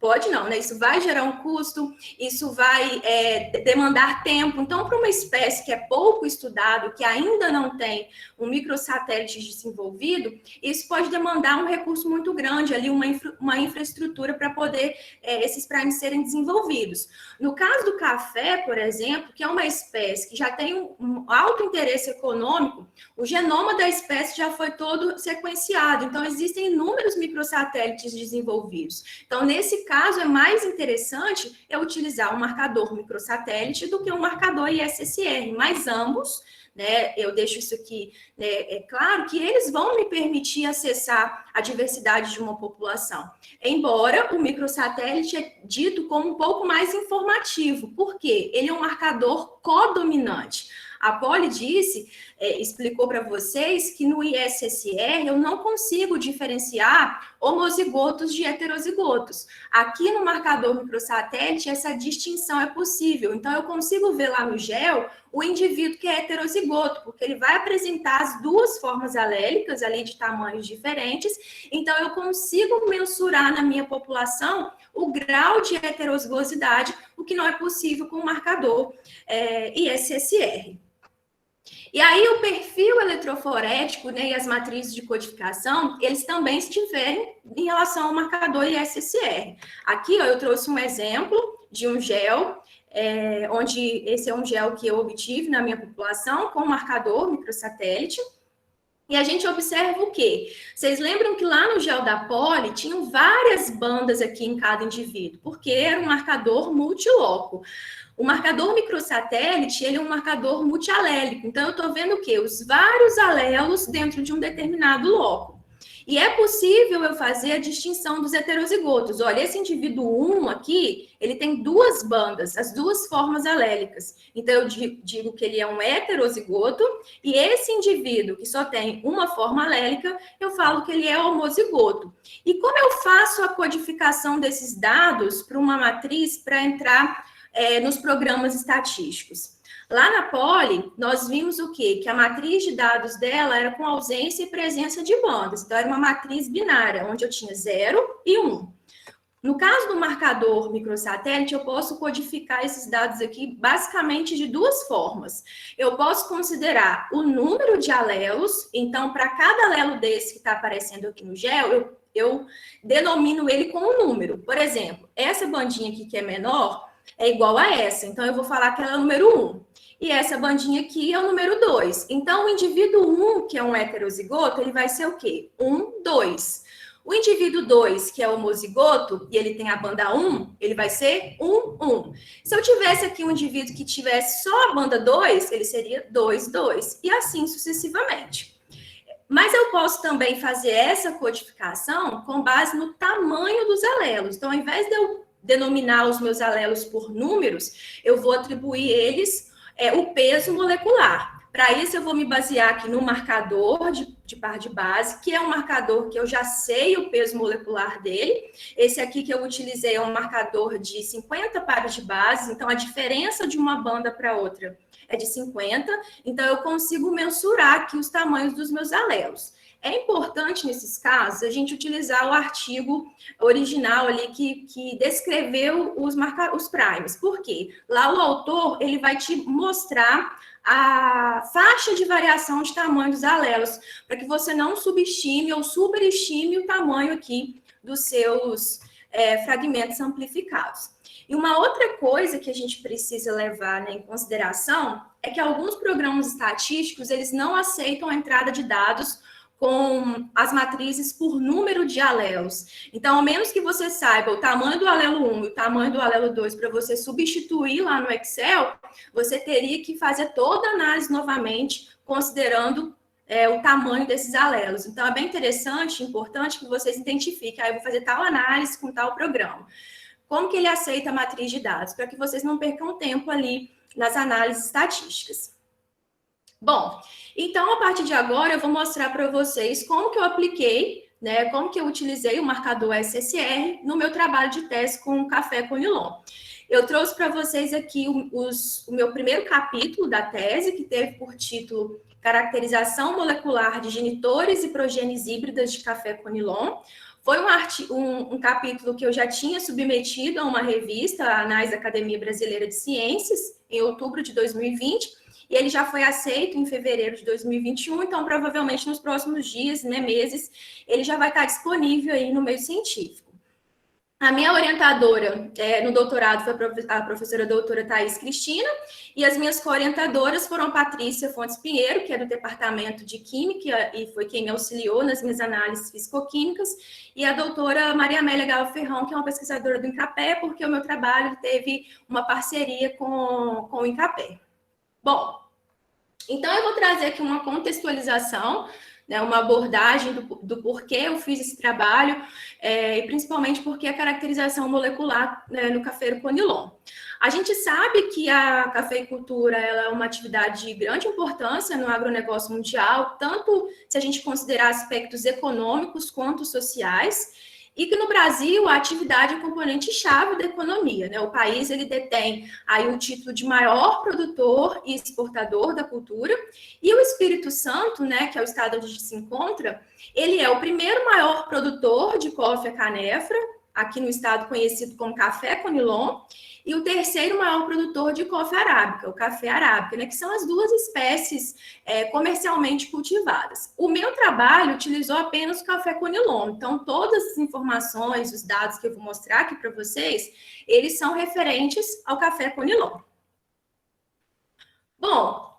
Speaker 3: Pode não, né? Isso vai gerar um custo, isso vai demandar tempo. Então, para uma espécie que é pouco estudado, que ainda não tem um microsatélite desenvolvido, isso pode demandar um recurso muito grande ali, uma infraestrutura para poder esses primes serem desenvolvidos. No caso do café, por exemplo, que é uma espécie que já tem um alto interesse econômico, o genoma da espécie já foi todo sequenciado. Então, existem inúmeros microsatélites desenvolvidos. Então, nesse caso, é mais interessante utilizar um marcador microsatélite do que um marcador ISSR, mas ambos, né, eu deixo isso aqui, né, claro que eles vão me permitir acessar a diversidade de uma população, embora o microsatélite é dito como um pouco mais informativo, porque ele é um marcador codominante. A Polly explicou para vocês que no ISSR eu não consigo diferenciar homozigotos de heterozigotos. Aqui no marcador microsatélite, essa distinção é possível. Então, eu consigo ver lá no GEL o indivíduo que é heterozigoto, porque ele vai apresentar as duas formas alélicas ali de tamanhos diferentes. Então, eu consigo mensurar na minha população o grau de heterozigosidade, o que não é possível com o marcador ISSR. E aí, o perfil eletroforético, né, e as matrizes de codificação, eles também se diferem em relação ao marcador ISSR. Aqui, ó, eu trouxe um exemplo de um gel, onde esse é um gel que eu obtive na minha população com marcador microsatélite. E a gente observa o quê? Vocês lembram que lá no gel da Polly tinham várias bandas aqui em cada indivíduo, porque era um marcador multiloco. O marcador microsatélite, ele é um marcador multialélico. Então, eu estou vendo o quê? Os vários alelos dentro de um determinado loco. E é possível eu fazer a distinção dos heterozigotos. Olha, esse indivíduo 1 aqui, ele tem duas bandas, as duas formas alélicas. Então, eu digo que ele é um heterozigoto, e esse indivíduo que só tem uma forma alélica, eu falo que ele é homozigoto. E como eu faço a codificação desses dados para uma matriz para entrar nos programas estatísticos? Lá na Polly, nós vimos o quê? Que a matriz de dados dela era com ausência e presença de bandas. Então, era uma matriz binária, onde eu tinha 0 e 1. No caso do marcador microsatélite, eu posso codificar esses dados aqui basicamente de duas formas. Eu posso considerar o número de alelos. Então, para cada alelo desse que está aparecendo aqui no gel, eu denomino ele com um número. Por exemplo, essa bandinha aqui que é menor é igual a essa. Então, eu vou falar que ela é o número 1. E essa bandinha aqui é o número 2. Então, o indivíduo 1, que é um heterozigoto, ele vai ser o quê? 1, 2. O indivíduo 2, que é homozigoto, e ele tem a banda 1, ele vai ser 1, 1. Se eu tivesse aqui um indivíduo que tivesse só a banda 2, ele seria 2, 2. E assim sucessivamente. Mas eu posso também fazer essa codificação com base no tamanho dos alelos. Então, ao invés de eu denominar os meus alelos por números, eu vou atribuir eles o peso molecular. Para isso, eu vou me basear aqui no marcador de par de base, que é um marcador que eu já sei o peso molecular dele. Esse aqui que eu utilizei é um marcador de 50 pares de base, então a diferença de uma banda para outra é de 50, então eu consigo mensurar aqui os tamanhos dos meus alelos. É importante, nesses casos, a gente utilizar o artigo original ali que descreveu os primes. Por quê? Lá o autor, ele vai te mostrar a faixa de variação de tamanho dos alelos, para que você não subestime ou superestime o tamanho aqui dos seus fragmentos amplificados. E uma outra coisa que a gente precisa levar, né, em consideração é que alguns programas estatísticos, eles não aceitam a entrada de dados com as matrizes por número de alelos. Então, ao menos que você saiba o tamanho do alelo 1 e o tamanho do alelo 2 para você substituir lá no Excel, você teria que fazer toda a análise novamente, considerando o tamanho desses alelos. Então, é bem interessante, importante que vocês identifiquem. Aí eu vou fazer tal análise com tal programa. Como que ele aceita a matriz de dados? Para que vocês não percam tempo ali nas análises estatísticas. Bom, então, a partir de agora, eu vou mostrar para vocês como que eu apliquei, né, como que eu utilizei o marcador SSR no meu trabalho de tese com café com Nilon. Eu trouxe para vocês aqui o meu primeiro capítulo da tese, que teve por título Caracterização molecular de genitores e progenes híbridas de café com Nilon. Foi um capítulo que eu já tinha submetido a uma revista, a ANAS Academia Brasileira de Ciências, em outubro de 2020, e ele já foi aceito em fevereiro de 2021, então provavelmente nos próximos dias, né, meses, ele já vai estar disponível aí no meio científico. A minha orientadora no doutorado foi a professora doutora Thaís Cristina, e as minhas co-orientadoras foram Patrícia Fontes Pinheiro, que é do Departamento de Química, e foi quem me auxiliou nas minhas análises fisicoquímicas, e a doutora Maria Amélia Galo Ferrão, que é uma pesquisadora do INCAPé, porque o meu trabalho teve uma parceria com o INCAPé. Bom, então eu vou trazer aqui uma contextualização, né, uma abordagem do porquê eu fiz esse trabalho, e principalmente porque a caracterização molecular, né, no cafeiro conilon. A gente sabe que a cafeicultura ela é uma atividade de grande importância no agronegócio mundial, tanto se a gente considerar aspectos econômicos quanto sociais, e que no Brasil a atividade é um componente-chave da economia, né? O país ele detém aí o título de maior produtor e exportador da cultura, e o Espírito Santo, né, que é o estado onde a gente se encontra, ele é o primeiro maior produtor de coffea canephora, aqui no estado conhecido como café conilon, e o terceiro maior produtor de coffea arábica, o café arábica, né, que são as duas espécies comercialmente cultivadas. O meu trabalho utilizou apenas o café conilon, então todas as informações, os dados que eu vou mostrar aqui para vocês, eles são referentes ao café conilon. Bom,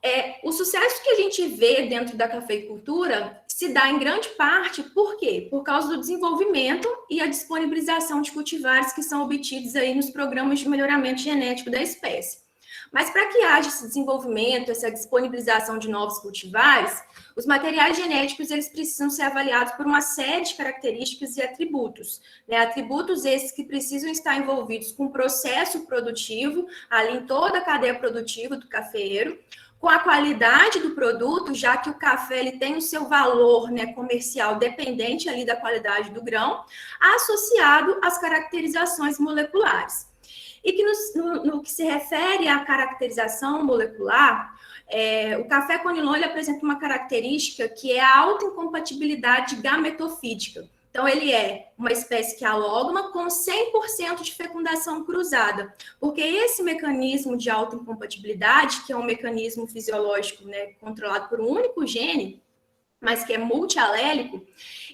Speaker 3: o sucesso que a gente vê dentro da cafeicultura se dá em grande parte, por quê? Por causa do desenvolvimento e a disponibilização de cultivares que são obtidos aí nos programas de melhoramento genético da espécie. Mas para que haja esse desenvolvimento, essa disponibilização de novos cultivares, os materiais genéticos eles precisam ser avaliados por uma série de características e atributos, né? Atributos esses que precisam estar envolvidos com o processo produtivo, ali em toda a cadeia produtiva do cafeeiro, com a qualidade do produto, já que o café ele tem o seu valor, né, comercial dependente ali da qualidade do grão, associado às caracterizações moleculares. E que no que se refere à caracterização molecular, o café conilon ele apresenta uma característica que é a autoincompatibilidade gametofítica. Então, ele é uma espécie que é alógama com 100% de fecundação cruzada, porque esse mecanismo de autoincompatibilidade, que é um mecanismo fisiológico, né, controlado por um único gene, mas que é multialélico,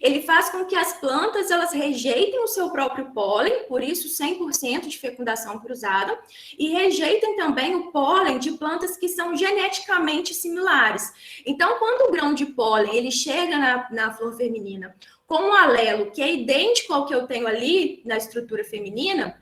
Speaker 3: ele faz com que as plantas elas rejeitem o seu próprio pólen, por isso 100% de fecundação cruzada, e rejeitem também o pólen de plantas que são geneticamente similares. Então, quando o grão de pólen ele chega na flor feminina com um alelo que é idêntico ao que eu tenho ali na estrutura feminina,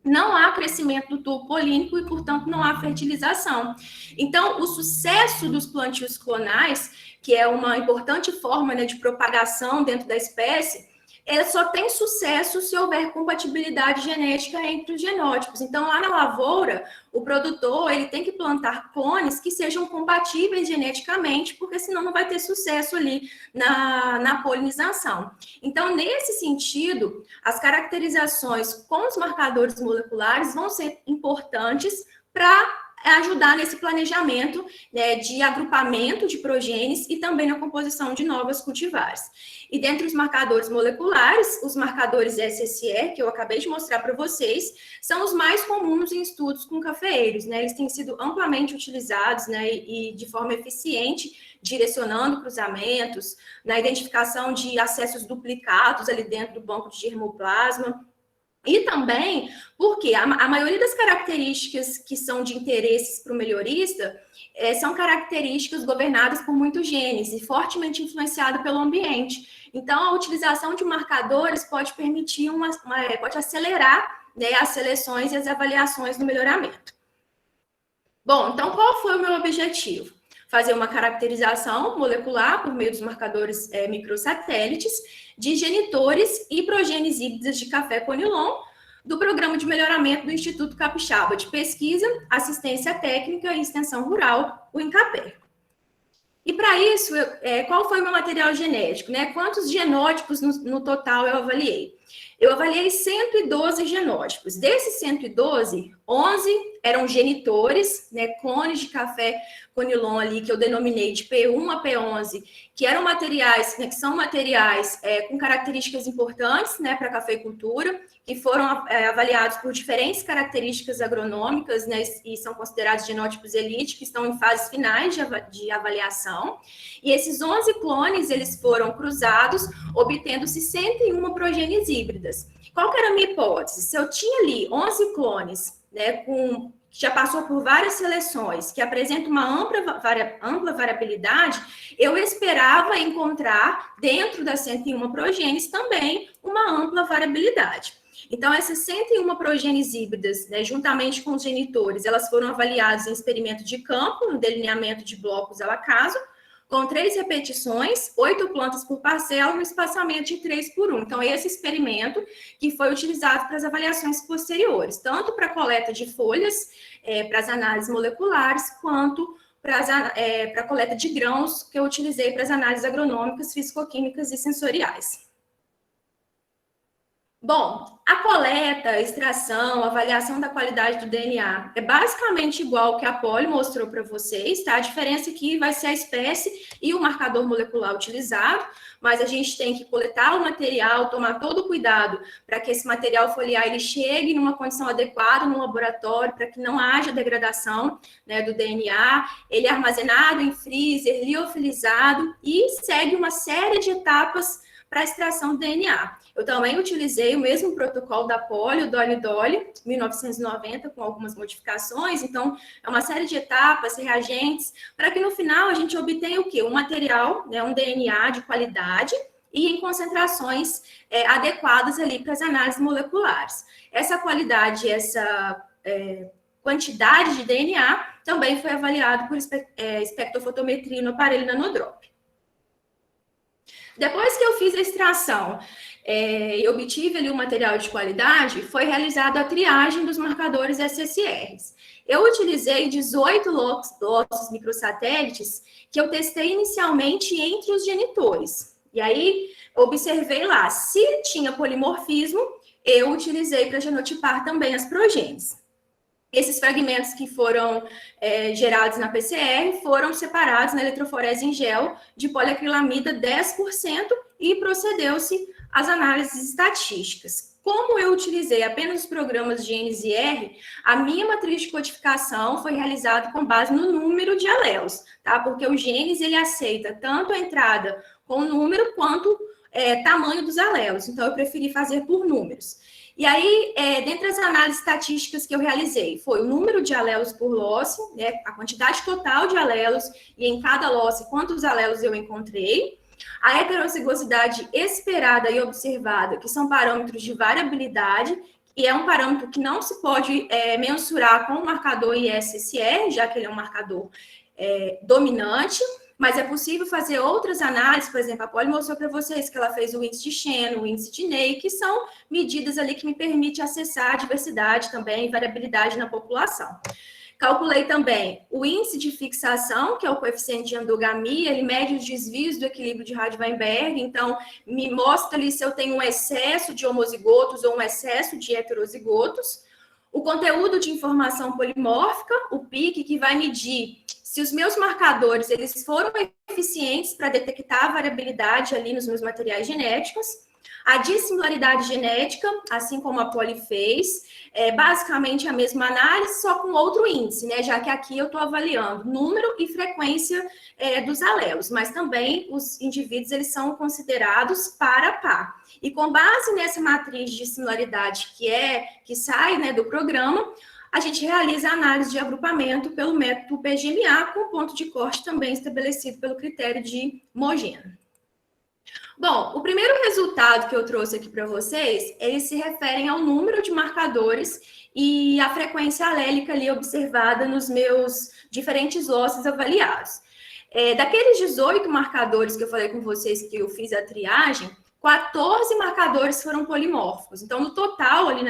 Speaker 3: não há crescimento do tubo polínico e, portanto, não há fertilização. Então, o sucesso dos plantios clonais, que é uma importante forma, né, de propagação dentro da espécie, ela só tem sucesso se houver compatibilidade genética entre os genótipos. Então, lá na lavoura, o produtor ele tem que plantar clones que sejam compatíveis geneticamente, porque senão não vai ter sucesso ali na polinização. Então, nesse sentido, as caracterizações com os marcadores moleculares vão ser importantes para ajudar nesse planejamento, né, de agrupamento de progênies e também na composição de novas cultivares. E dentre os marcadores moleculares, os marcadores SSE, que eu acabei de mostrar para vocês, são os mais comuns em estudos com cafeeiros, né? Eles têm sido amplamente utilizados, né, e de forma eficiente, direcionando cruzamentos, na identificação de acessos duplicados ali dentro do banco de germoplasma. E também porque a maioria das características que são de interesses para o melhorista são características governadas por muitos genes e fortemente influenciadas pelo ambiente. Então, a utilização de marcadores pode permitir pode acelerar, né, as seleções e as avaliações do melhoramento. Bom, então qual foi o meu objetivo? Fazer uma caracterização molecular por meio dos marcadores microsatélites de genitores e progênies híbridas de café conilon do Programa de Melhoramento do Instituto Capixaba de Pesquisa, Assistência Técnica e Extensão Rural, o INCAPé. E para isso, qual foi o meu material genético, né? Quantos genótipos no total eu avaliei? Eu avaliei 112 genótipos. Desses 112, 11 eram genitores, né, clones de café conilon ali, que eu denominei de P1 a P11, que eram materiais, né, que são materiais com características importantes, né, para a cafeicultura, que foram avaliados por diferentes características agronômicas, né, e são considerados genótipos elite, que estão em fases finais de avaliação. E esses 11 clones, eles foram cruzados, obtendo-se 101 progênies híbridas. Qual que era a minha hipótese? Se eu tinha ali 11 clones, né, que já passou por várias seleções, que apresentam uma ampla variabilidade, eu esperava encontrar dentro das 101 progênies também uma ampla variabilidade. Então, essas 101 progênies híbridas, né, juntamente com os genitores, elas foram avaliadas em experimento de campo, no delineamento de blocos ao acaso, com 3 repetições, 8 plantas por parcela, no espaçamento de 3 por 1. Então, esse experimento que foi utilizado para as avaliações posteriores, tanto para a coleta de folhas, para as análises moleculares, quanto para a coleta de grãos, que eu utilizei para as análises agronômicas, fisicoquímicas e sensoriais. Bom, a coleta, a extração, a avaliação da qualidade do DNA é basicamente igual ao que a Polly mostrou para vocês, tá? A diferença aqui vai ser a espécie e o marcador molecular utilizado, mas a gente tem que coletar o material, tomar todo o cuidado para que esse material foliar ele chegue numa condição adequada no laboratório, para que não haja degradação, né, do DNA. Ele é armazenado em freezer, liofilizado e segue uma série de etapas para a extração do DNA. Eu também utilizei o mesmo protocolo da Polly, o Dolly, 1990, com algumas modificações. Então, é uma série de etapas, reagentes, para que no final a gente obtenha o quê? Um material, né, um DNA de qualidade e em concentrações adequadas ali para as análises moleculares. Essa qualidade, essa quantidade de DNA também foi avaliado por espectrofotometria no aparelho Nanodrop. Depois que eu fiz a extração e obtive ali o material de qualidade, foi realizada a triagem dos marcadores SSRs. Eu utilizei 18 lotes microsatélites que eu testei inicialmente entre os genitores. E aí, observei lá, se tinha polimorfismo, eu utilizei para genotipar também as progênies. Esses fragmentos que foram gerados na PCR foram separados na eletroforese em gel de poliacrilamida 10% e procedeu-se às análises estatísticas. Como eu utilizei apenas os programas de genes e R, a minha matriz de codificação foi realizada com base no número de alelos, tá? Porque o genes ele aceita tanto a entrada com número quanto tamanho dos alelos. Então, eu preferi fazer por números. E aí, dentre as análises estatísticas que eu realizei, foi o número de alelos por losse, né, a quantidade total de alelos, e em cada losse, quantos alelos eu encontrei, a heterozigosidade esperada e observada, que são parâmetros de variabilidade, e é um parâmetro que não se pode mensurar com o marcador ISSR, já que ele é um marcador dominante, mas é possível fazer outras análises, por exemplo, a Polly mostrou para vocês que ela fez o índice de Shannon, o índice de Ney, que são medidas ali que me permitem acessar a diversidade também e variabilidade na população. Calculei também o índice de fixação, que é o coeficiente de endogamia, ele mede os desvios do equilíbrio de Hardy-Weinberg, então me mostra ali se eu tenho um excesso de homozigotos ou um excesso de heterozigotos. O conteúdo de informação polimórfica, o PIC, que vai medir se os meus marcadores eles foram eficientes para detectar a variabilidade ali nos meus materiais genéticos. A dissimilaridade genética, assim como a Polly fez, é basicamente a mesma análise, só com outro índice, né? Já que aqui eu estou avaliando número e frequência dos alelos, mas também os indivíduos eles são considerados par a par. E com base nessa matriz de similaridade que sai, né, do programa, a gente realiza a análise de agrupamento pelo método PGMA, com ponto de corte também estabelecido pelo critério de Mogeno. Bom, o primeiro resultado que eu trouxe aqui para vocês, eles se referem ao número de marcadores e a frequência alélica ali observada nos meus diferentes losses avaliados. Daqueles 18 marcadores que eu falei com vocês que eu fiz a triagem, 14 marcadores foram polimórficos. Então, no total, ali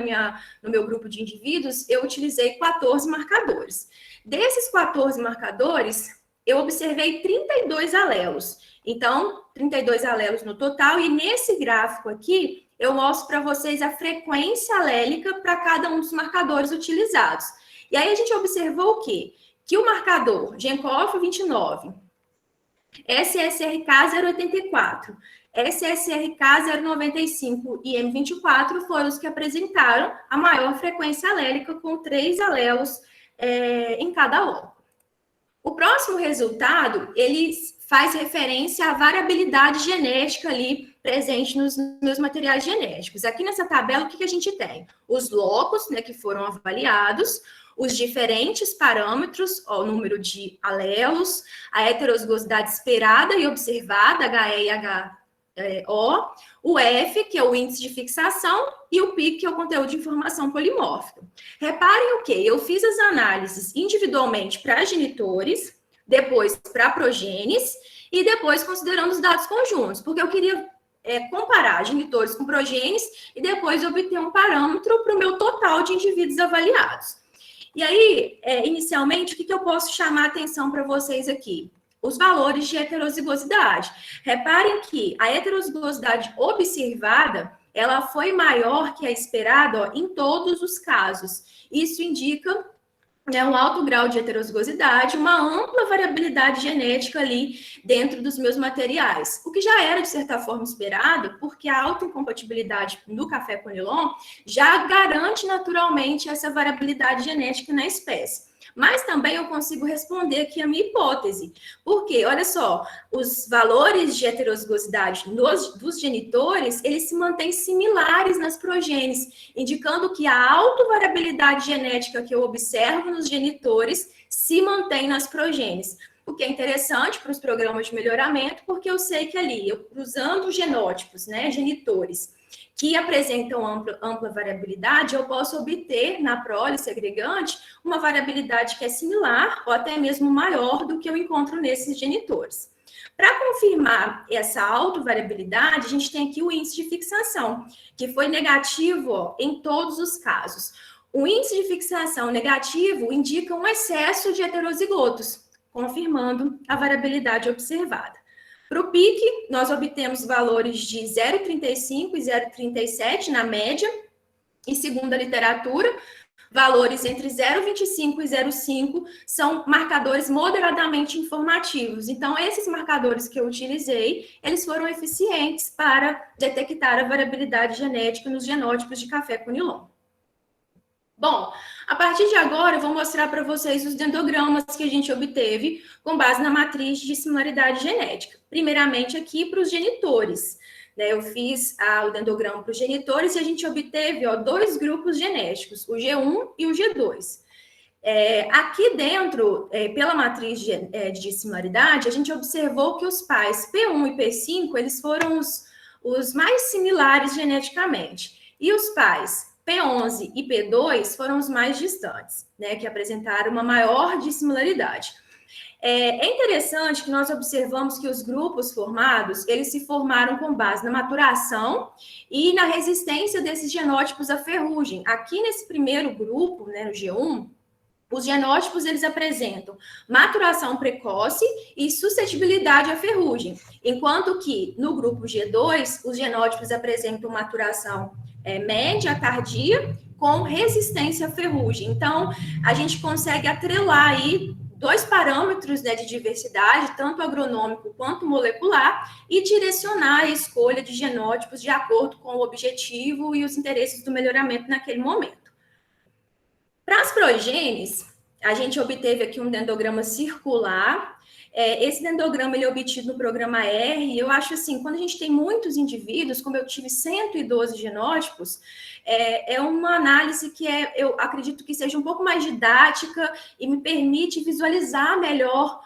Speaker 3: no meu grupo de indivíduos, eu utilizei 14 marcadores. Desses 14 marcadores, eu observei 32 alelos. Então, 32 alelos no total. E nesse gráfico aqui, eu mostro para vocês a frequência alélica para cada um dos marcadores utilizados. E aí a gente observou o quê? Que o marcador Gencoff 29, SSRK 084, SSRK 095 e M24 foram os que apresentaram a maior frequência alélica, com 3 alelos em cada loco. O próximo resultado, ele faz referência à variabilidade genética ali presente nos meus materiais genéticos. Aqui nessa tabela, o que a gente tem? Os locos, né, que foram avaliados, os diferentes parâmetros, ó, o número de alelos, a heterozgosidade esperada e observada, HE e HO, o F, que é o índice de fixação, e o P, que é o conteúdo de informação polimórfica. Reparem o quê? Eu fiz as análises individualmente para genitores, depois para progenes, e depois considerando os dados conjuntos, porque eu queria comparar genitores com progenes e depois obter um parâmetro para o meu total de indivíduos avaliados. E aí, inicialmente, o que eu posso chamar a atenção para vocês aqui? Os valores de heterozigosidade. Reparem que a heterozigosidade observada, ela foi maior que a esperada, ó, em todos os casos. Isso indica um alto grau de heterozigosidade, uma ampla variabilidade genética ali dentro dos meus materiais. O que já era, de certa forma, esperado, porque a autoincompatibilidade no café conilon já garante naturalmente essa variabilidade genética na espécie. Mas também eu consigo responder aqui a minha hipótese. Porque, olha só, os valores de heterozigosidade dos genitores, eles se mantêm similares nas progenes, indicando que a autovariabilidade genética que eu observo nos genitores se mantém nas progenes. O que é interessante para os programas de melhoramento, porque eu sei que ali, usando genótipos, né, genitores, que apresentam ampla variabilidade, eu posso obter na prole segregante uma variabilidade que é similar ou até mesmo maior do que eu encontro nesses genitores. Para confirmar essa autovariabilidade, a gente tem aqui o índice de fixação, que foi negativo, ó, em todos os casos. O índice de fixação negativo indica um excesso de heterozigotos, confirmando a variabilidade observada. Para o PIC, nós obtemos valores de 0,35 e 0,37 na média, e segundo a literatura, valores entre 0,25 e 0,5 são marcadores moderadamente informativos. Então, esses marcadores que eu utilizei, eles foram eficientes para detectar a variabilidade genética nos genótipos de café conilon. Bom, a partir de agora eu vou mostrar para vocês os dendrogramas que a gente obteve com base na matriz de similaridade genética. Primeiramente aqui para os genitores, né? Eu fiz o dendrograma para os genitores e a gente obteve, ó, 2 grupos genéticos, o G1 e o G2. Aqui dentro, pela matriz de similaridade, a gente observou que os pais P1 e P5, eles foram os mais similares geneticamente. E os pais P11 e P2 foram os mais distantes, né, que apresentaram uma maior dissimilaridade. É interessante que nós observamos que os grupos formados, eles se formaram com base na maturação e na resistência desses genótipos à ferrugem. Aqui nesse primeiro grupo, né, no G1, os genótipos, eles apresentam maturação precoce e suscetibilidade à ferrugem, enquanto que no grupo G2, os genótipos apresentam maturação média, tardia, com resistência à ferrugem. Então, a gente consegue atrelar aí 2 parâmetros, né, de diversidade, tanto agronômico quanto molecular, e direcionar a escolha de genótipos de acordo com o objetivo e os interesses do melhoramento naquele momento. Para as progenes, a gente obteve aqui um dendrograma circular. Esse dendrograma ele é obtido no programa R, e eu acho assim, quando a gente tem muitos indivíduos, como eu tive 112 genótipos, é uma análise que eu acredito que seja um pouco mais didática e me permite visualizar melhor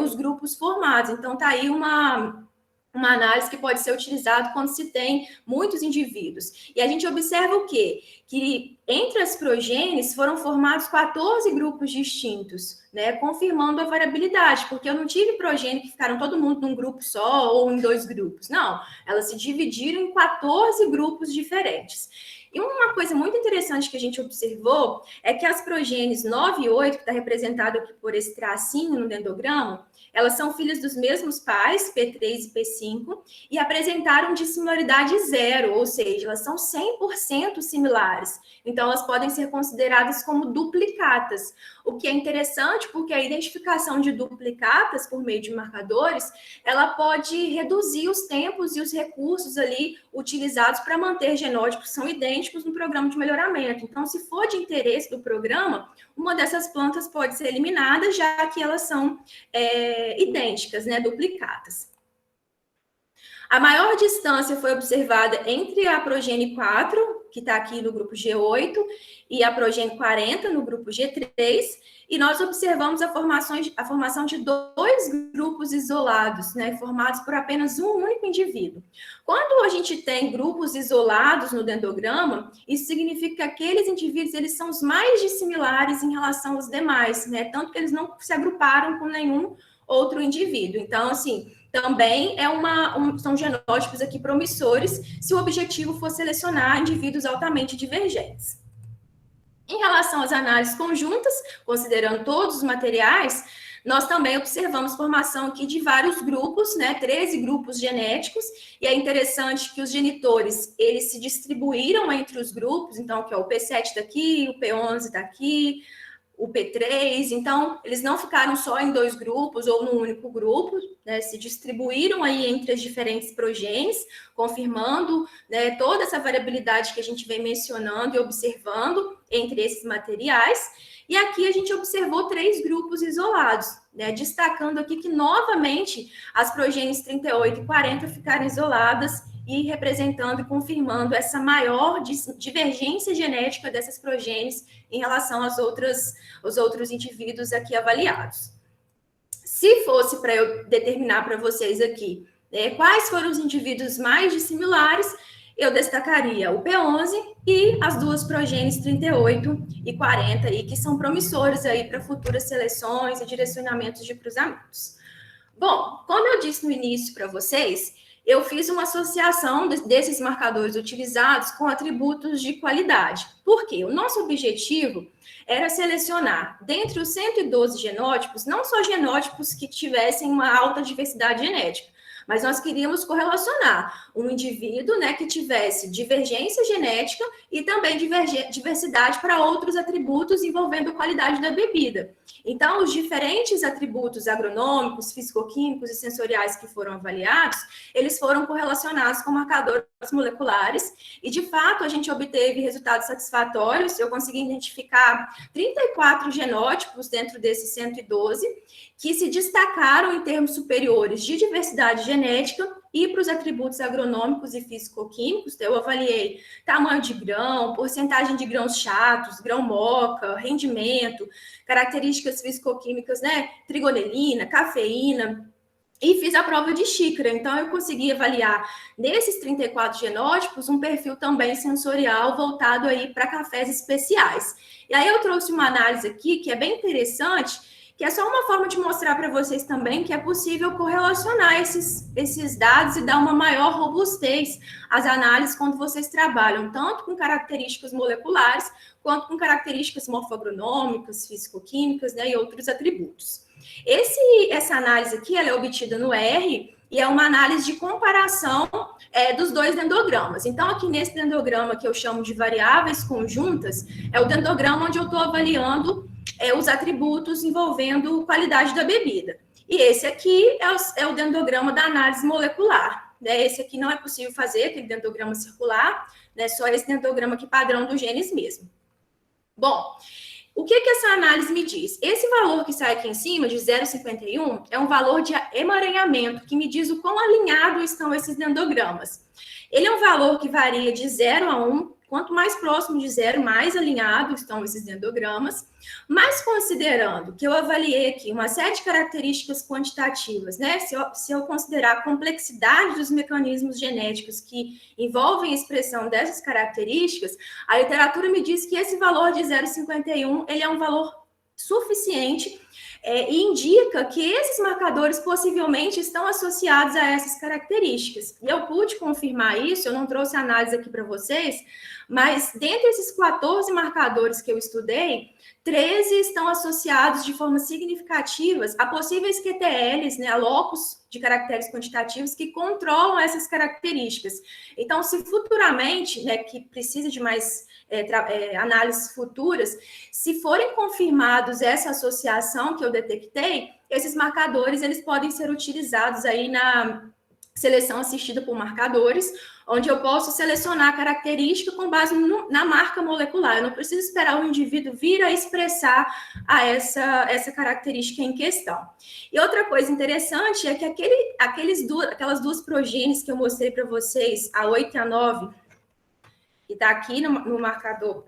Speaker 3: os grupos formados. Então, está aí uma análise que pode ser utilizada quando se tem muitos indivíduos. E a gente observa o quê? Que entre as progenes foram formados 14 grupos distintos, né, confirmando a variabilidade, porque eu não tive progênie que ficaram todo mundo num grupo só ou em 2 grupos. Não, elas se dividiram em 14 grupos diferentes. E uma coisa muito interessante que a gente observou é que as progenes 9 e 8, que está representado aqui por esse tracinho no dendrograma, elas são filhas dos mesmos pais, P3 e P5, e apresentaram dissimilaridade zero, ou seja, elas são 100% similares. Então, elas podem ser consideradas como duplicatas, o que é interessante porque a identificação de duplicatas por meio de marcadores, ela pode reduzir os tempos e os recursos ali utilizados para manter genótipos que são idênticos no programa de melhoramento. Então, se for de interesse do programa, uma dessas plantas pode ser eliminada, já que elas são idênticas, né, duplicatas. A maior distância foi observada entre a progênie 4, que está aqui no grupo G8, e a progênie 40, no grupo G3, e nós observamos a formação de 2 grupos isolados, né, formados por apenas um único indivíduo. Quando a gente tem grupos isolados no dendrograma, isso significa que aqueles indivíduos eles são os mais dissimilares em relação aos demais, né, tanto que eles não se agruparam com nenhum outro indivíduo. Então, assim, também são genótipos aqui promissores se o objetivo for selecionar indivíduos altamente divergentes. Em relação às análises conjuntas, considerando todos os materiais, nós também observamos formação aqui de vários grupos, né, 13 grupos genéticos, e é interessante que os genitores, eles se distribuíram entre os grupos, então, que é o P7 está aqui, o P11 está aqui, o P3, então, eles não ficaram só em 2 grupos ou num único grupo, né, se distribuíram aí entre as diferentes progênies, confirmando, né, toda essa variabilidade que a gente vem mencionando e observando entre esses materiais. E aqui a gente observou 3 grupos isolados, né, destacando aqui que, novamente, as progênies 38 e 40 ficaram isoladas e representando e confirmando essa maior divergência genética dessas progênies em relação aos outros indivíduos aqui avaliados. Se fosse para eu determinar para vocês aqui, né, quais foram os indivíduos mais dissimilares, eu destacaria o P11 e as 2 progênies 38 e 40, aí, que são promissores para futuras seleções e direcionamentos de cruzamentos. Bom, como eu disse no início para vocês, eu fiz uma associação desses marcadores utilizados com atributos de qualidade. Por quê? O nosso objetivo era selecionar, dentre os 112 genótipos, não só genótipos que tivessem uma alta diversidade genética, mas nós queríamos correlacionar um indivíduo, né, que tivesse divergência genética e também diversidade para outros atributos envolvendo a qualidade da bebida. Então, os diferentes atributos agronômicos, fisicoquímicos e sensoriais que foram avaliados, eles foram correlacionados com marcadores moleculares e, de fato, a gente obteve resultados satisfatórios. Eu consegui identificar 34 genótipos dentro desses 112 que se destacaram em termos superiores de diversidade genética e para os atributos agronômicos e fisicoquímicos. Eu avaliei tamanho de grão, porcentagem de grãos chatos, grão moca, rendimento, características fisicoquímicas, né, trigonelina, cafeína, e fiz a prova de xícara. Então, eu consegui avaliar nesses 34 genótipos um perfil também sensorial voltado aí para cafés especiais. E aí eu trouxe uma análise aqui que é bem interessante, que é só uma forma de mostrar para vocês também que é possível correlacionar esses dados e dar uma maior robustez às análises quando vocês trabalham, tanto com características moleculares, quanto com características morfoagronômicas, fisicoquímicas, né, e outros atributos. Essa análise aqui ela é obtida no R e é uma análise de comparação dos 2 dendrogramas. Então, aqui nesse dendrograma que eu chamo de variáveis conjuntas, é o dendrograma onde eu estou avaliando os atributos envolvendo qualidade da bebida. E esse aqui é o dendrograma da análise molecular. Né? Esse aqui não é possível fazer, aquele dendrograma circular, né? Só esse dendrograma aqui padrão do genes mesmo. Bom, o que essa análise me diz? Esse valor que sai aqui em cima, de 0,51, é um valor de emaranhamento, que me diz o quão alinhados estão esses dendrogramas. Ele é um valor que varia de 0 a 1, quanto mais próximo de 0, mais alinhados estão esses dendrogramas. Mas considerando que eu avaliei aqui uma série de características quantitativas, né? Se eu considerar a complexidade dos mecanismos genéticos que envolvem a expressão dessas características, a literatura me diz que esse valor de 0,51, ele é um valor suficiente e indica que esses marcadores possivelmente estão associados a essas características. E eu pude confirmar isso, eu não trouxe análise aqui para vocês, mas dentre esses 14 marcadores que eu estudei, 13 estão associados de forma significativa a possíveis QTLs, né, locus de caracteres quantitativos que controlam essas características. Então, se futuramente, né, que precisa de mais análises futuras, se forem confirmados essa associação que eu detectei, esses marcadores eles podem ser utilizados aí na seleção assistida por marcadores, onde eu posso selecionar a característica com base na marca molecular. Eu não preciso esperar o indivíduo vir a expressar essa característica em questão. E outra coisa interessante é que aquelas duas progênies que eu mostrei para vocês, a 8 e a 9, que está aqui no marcador,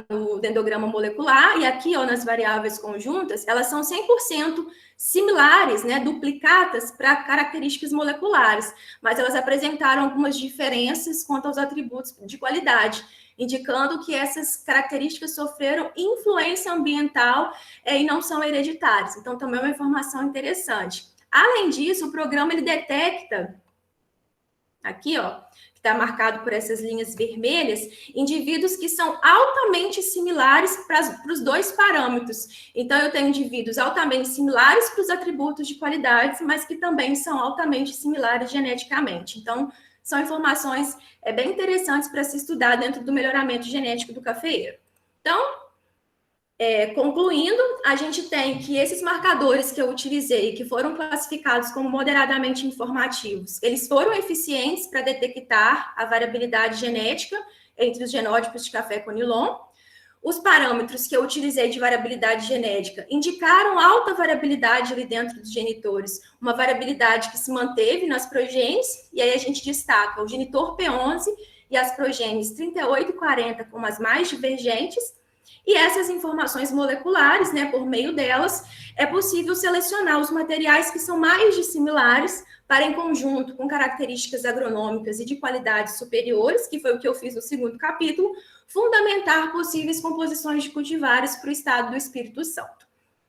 Speaker 3: no dendrograma molecular, e aqui, ó, nas variáveis conjuntas, elas são 100% similares, né, duplicatas para características moleculares, mas elas apresentaram algumas diferenças quanto aos atributos de qualidade, indicando que essas características sofreram influência ambiental e não são hereditárias. Então, também é uma informação interessante. Além disso, o programa ele detecta, aqui, ó, que está marcado por essas linhas vermelhas, indivíduos que são altamente similares para os dois parâmetros. Então, eu tenho indivíduos altamente similares para os atributos de qualidade, mas que também são altamente similares geneticamente. Então, são informações bem interessantes para se estudar dentro do melhoramento genético do cafeeiro. Então, concluindo, a gente tem que esses marcadores que eu utilizei, que foram classificados como moderadamente informativos, eles foram eficientes para detectar a variabilidade genética entre os genótipos de café conilon. Os parâmetros que eu utilizei de variabilidade genética indicaram alta variabilidade ali dentro dos genitores, uma variabilidade que se manteve nas progênies, e aí a gente destaca o genitor P11 e as progênies 38 e 40 como as mais divergentes. E essas informações moleculares, né, por meio delas, é possível selecionar os materiais que são mais dissimilares para, em conjunto com características agronômicas e de qualidade superiores, que foi o que eu fiz no segundo capítulo, fundamentar possíveis composições de cultivares para o estado do Espírito Santo.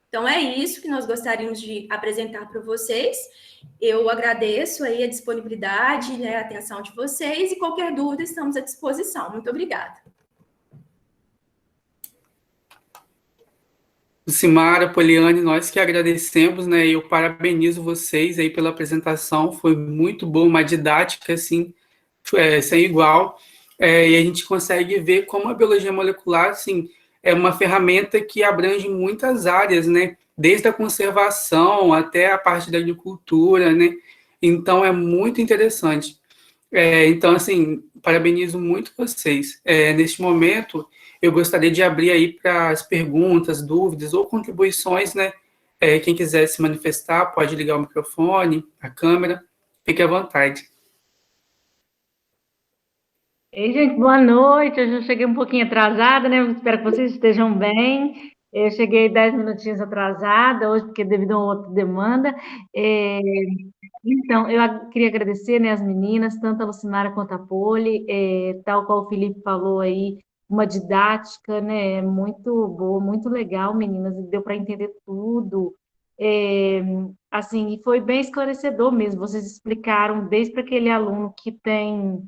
Speaker 3: Então, é isso que nós gostaríamos de apresentar para vocês. Eu agradeço aí a disponibilidade, né, a atenção de vocês, e qualquer dúvida estamos à disposição. Muito obrigada.
Speaker 2: Lucimara, Poliane, nós que agradecemos, né? Eu parabenizo vocês aí pela apresentação, foi muito boa, uma didática, assim, sem igual, e a gente consegue ver como a biologia molecular, assim, é uma ferramenta que abrange muitas áreas, né? Desde a conservação até a parte da agricultura, né? Então, é muito interessante. Então, assim, parabenizo muito vocês. Neste momento, eu gostaria de abrir aí para as perguntas, dúvidas ou contribuições, né? Quem quiser se manifestar, pode ligar o microfone, a câmera, fique à vontade.
Speaker 4: Ei, gente, boa noite. Hoje eu cheguei um pouquinho atrasada, né? Eu espero que vocês estejam bem. Eu cheguei 10 minutinhos atrasada hoje, porque devido a uma outra demanda. É, Então, queria agradecer, né, as meninas, tanto a Lucimara quanto a Poli, tal qual o Felipe falou aí, uma didática, né, muito boa, muito legal, meninas, e deu para entender tudo. É, assim, e foi bem esclarecedor mesmo, vocês explicaram desde para aquele aluno que tem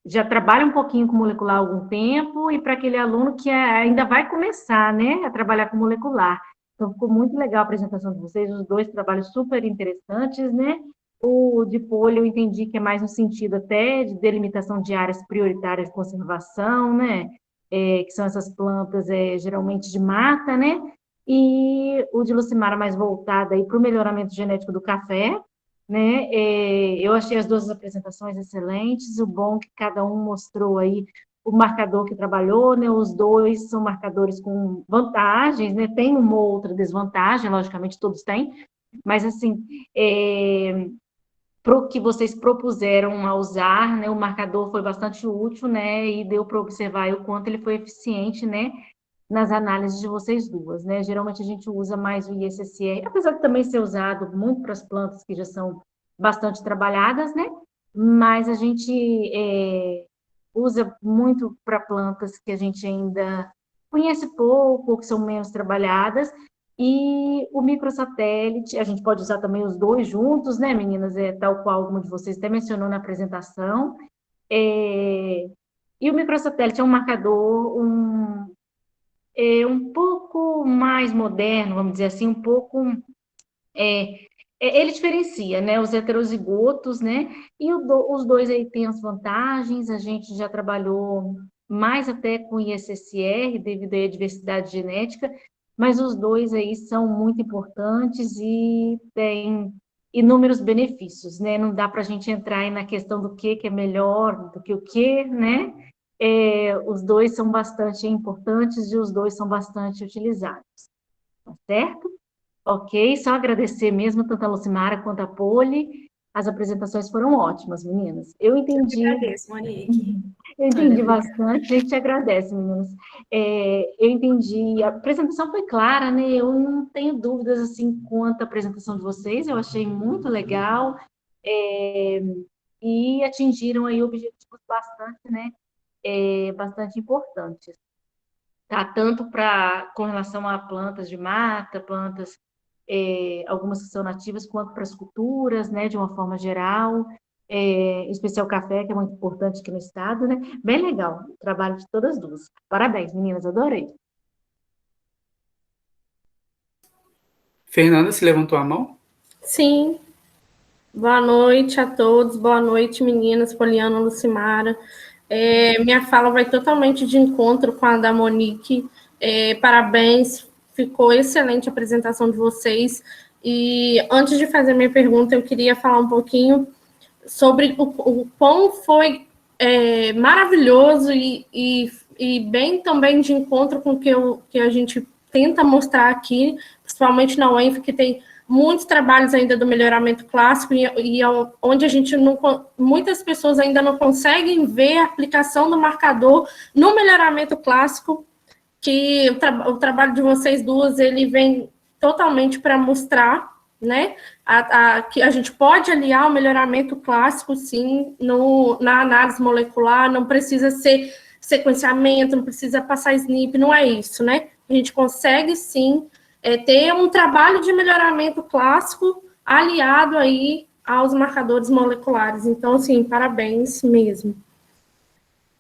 Speaker 4: já trabalha um pouquinho com molecular há algum tempo, e para aquele aluno que ainda vai começar, né, a trabalhar com molecular. Então, ficou muito legal a apresentação de vocês, os dois trabalhos super interessantes, né? O de polio eu entendi que é mais no sentido até de delimitação de áreas prioritárias de conservação, né? Que são essas plantas geralmente de mata, né? E o de Lucimara mais voltado aí para o melhoramento genético do café, né? Eu achei as duas apresentações excelentes, o bom que cada um mostrou aí o marcador que trabalhou, né? Os dois são marcadores com vantagens, né? Tem uma ou outra desvantagem, logicamente todos têm, mas assim, para o que vocês propuseram a usar, né? O marcador foi bastante útil, né? E deu para observar o quanto ele foi eficiente, né? Nas análises de vocês duas, né? Geralmente a gente usa mais o ISSR, apesar de também ser usado muito para as plantas que já são bastante trabalhadas, né? Mas a gente usa muito para plantas que a gente ainda conhece pouco, ou que são menos trabalhadas, e o microsatélite, a gente pode usar também os dois juntos, né, meninas? Tal qual alguma de vocês até mencionou na apresentação. E o microsatélite é um marcador um pouco mais moderno, vamos dizer assim, um pouco ele diferencia, né, os heterozigotos, né, e os dois aí têm as vantagens. A gente já trabalhou mais até com ISSR, devido à diversidade genética, mas os dois aí são muito importantes e têm inúmeros benefícios, né, não dá para a gente entrar aí na questão do que é melhor do que o que, né, os dois são bastante importantes e os dois são bastante utilizados, tá certo? Ok, só agradecer mesmo tanto a Lucimara quanto a Poli. As apresentações foram ótimas, meninas. Eu
Speaker 3: Eu que
Speaker 4: entendi.
Speaker 3: agradeço, Monique.
Speaker 4: Eu entendi bastante, a gente agradece, meninas. Eu entendi, a apresentação foi clara, né? Eu não tenho dúvidas, assim, quanto à apresentação de vocês, eu achei muito legal, e atingiram aí objetivos bastante, né? Bastante importantes, tá? Tanto com relação a plantas de mata, plantas algumas que são nativas, quanto para as culturas, né, de uma forma geral, em especial o café, que é muito importante aqui no estado, né? Bem legal o trabalho de todas duas. Parabéns, meninas, adorei.
Speaker 2: Fernanda, se levantou a mão?
Speaker 5: Sim. Boa noite a todos, boa noite, meninas, Poliana, Lucimara. Minha fala vai totalmente de encontro com a da Monique. Parabéns, ficou excelente a apresentação de vocês. E antes de fazer minha pergunta, eu queria falar um pouquinho sobre o quão foi maravilhoso e bem também de encontro com o que a gente tenta mostrar aqui, principalmente na UENF, que tem muitos trabalhos ainda do melhoramento clássico e onde a gente muitas pessoas ainda não conseguem ver a aplicação do marcador no melhoramento clássico, que o trabalho de vocês duas, ele vem totalmente para mostrar, né, que a gente pode aliar o melhoramento clássico, sim, na análise molecular, não precisa ser sequenciamento, não precisa passar SNP, não é isso, né? A gente consegue, sim, ter um trabalho de melhoramento clássico aliado aí aos marcadores moleculares. Então, assim, parabéns mesmo.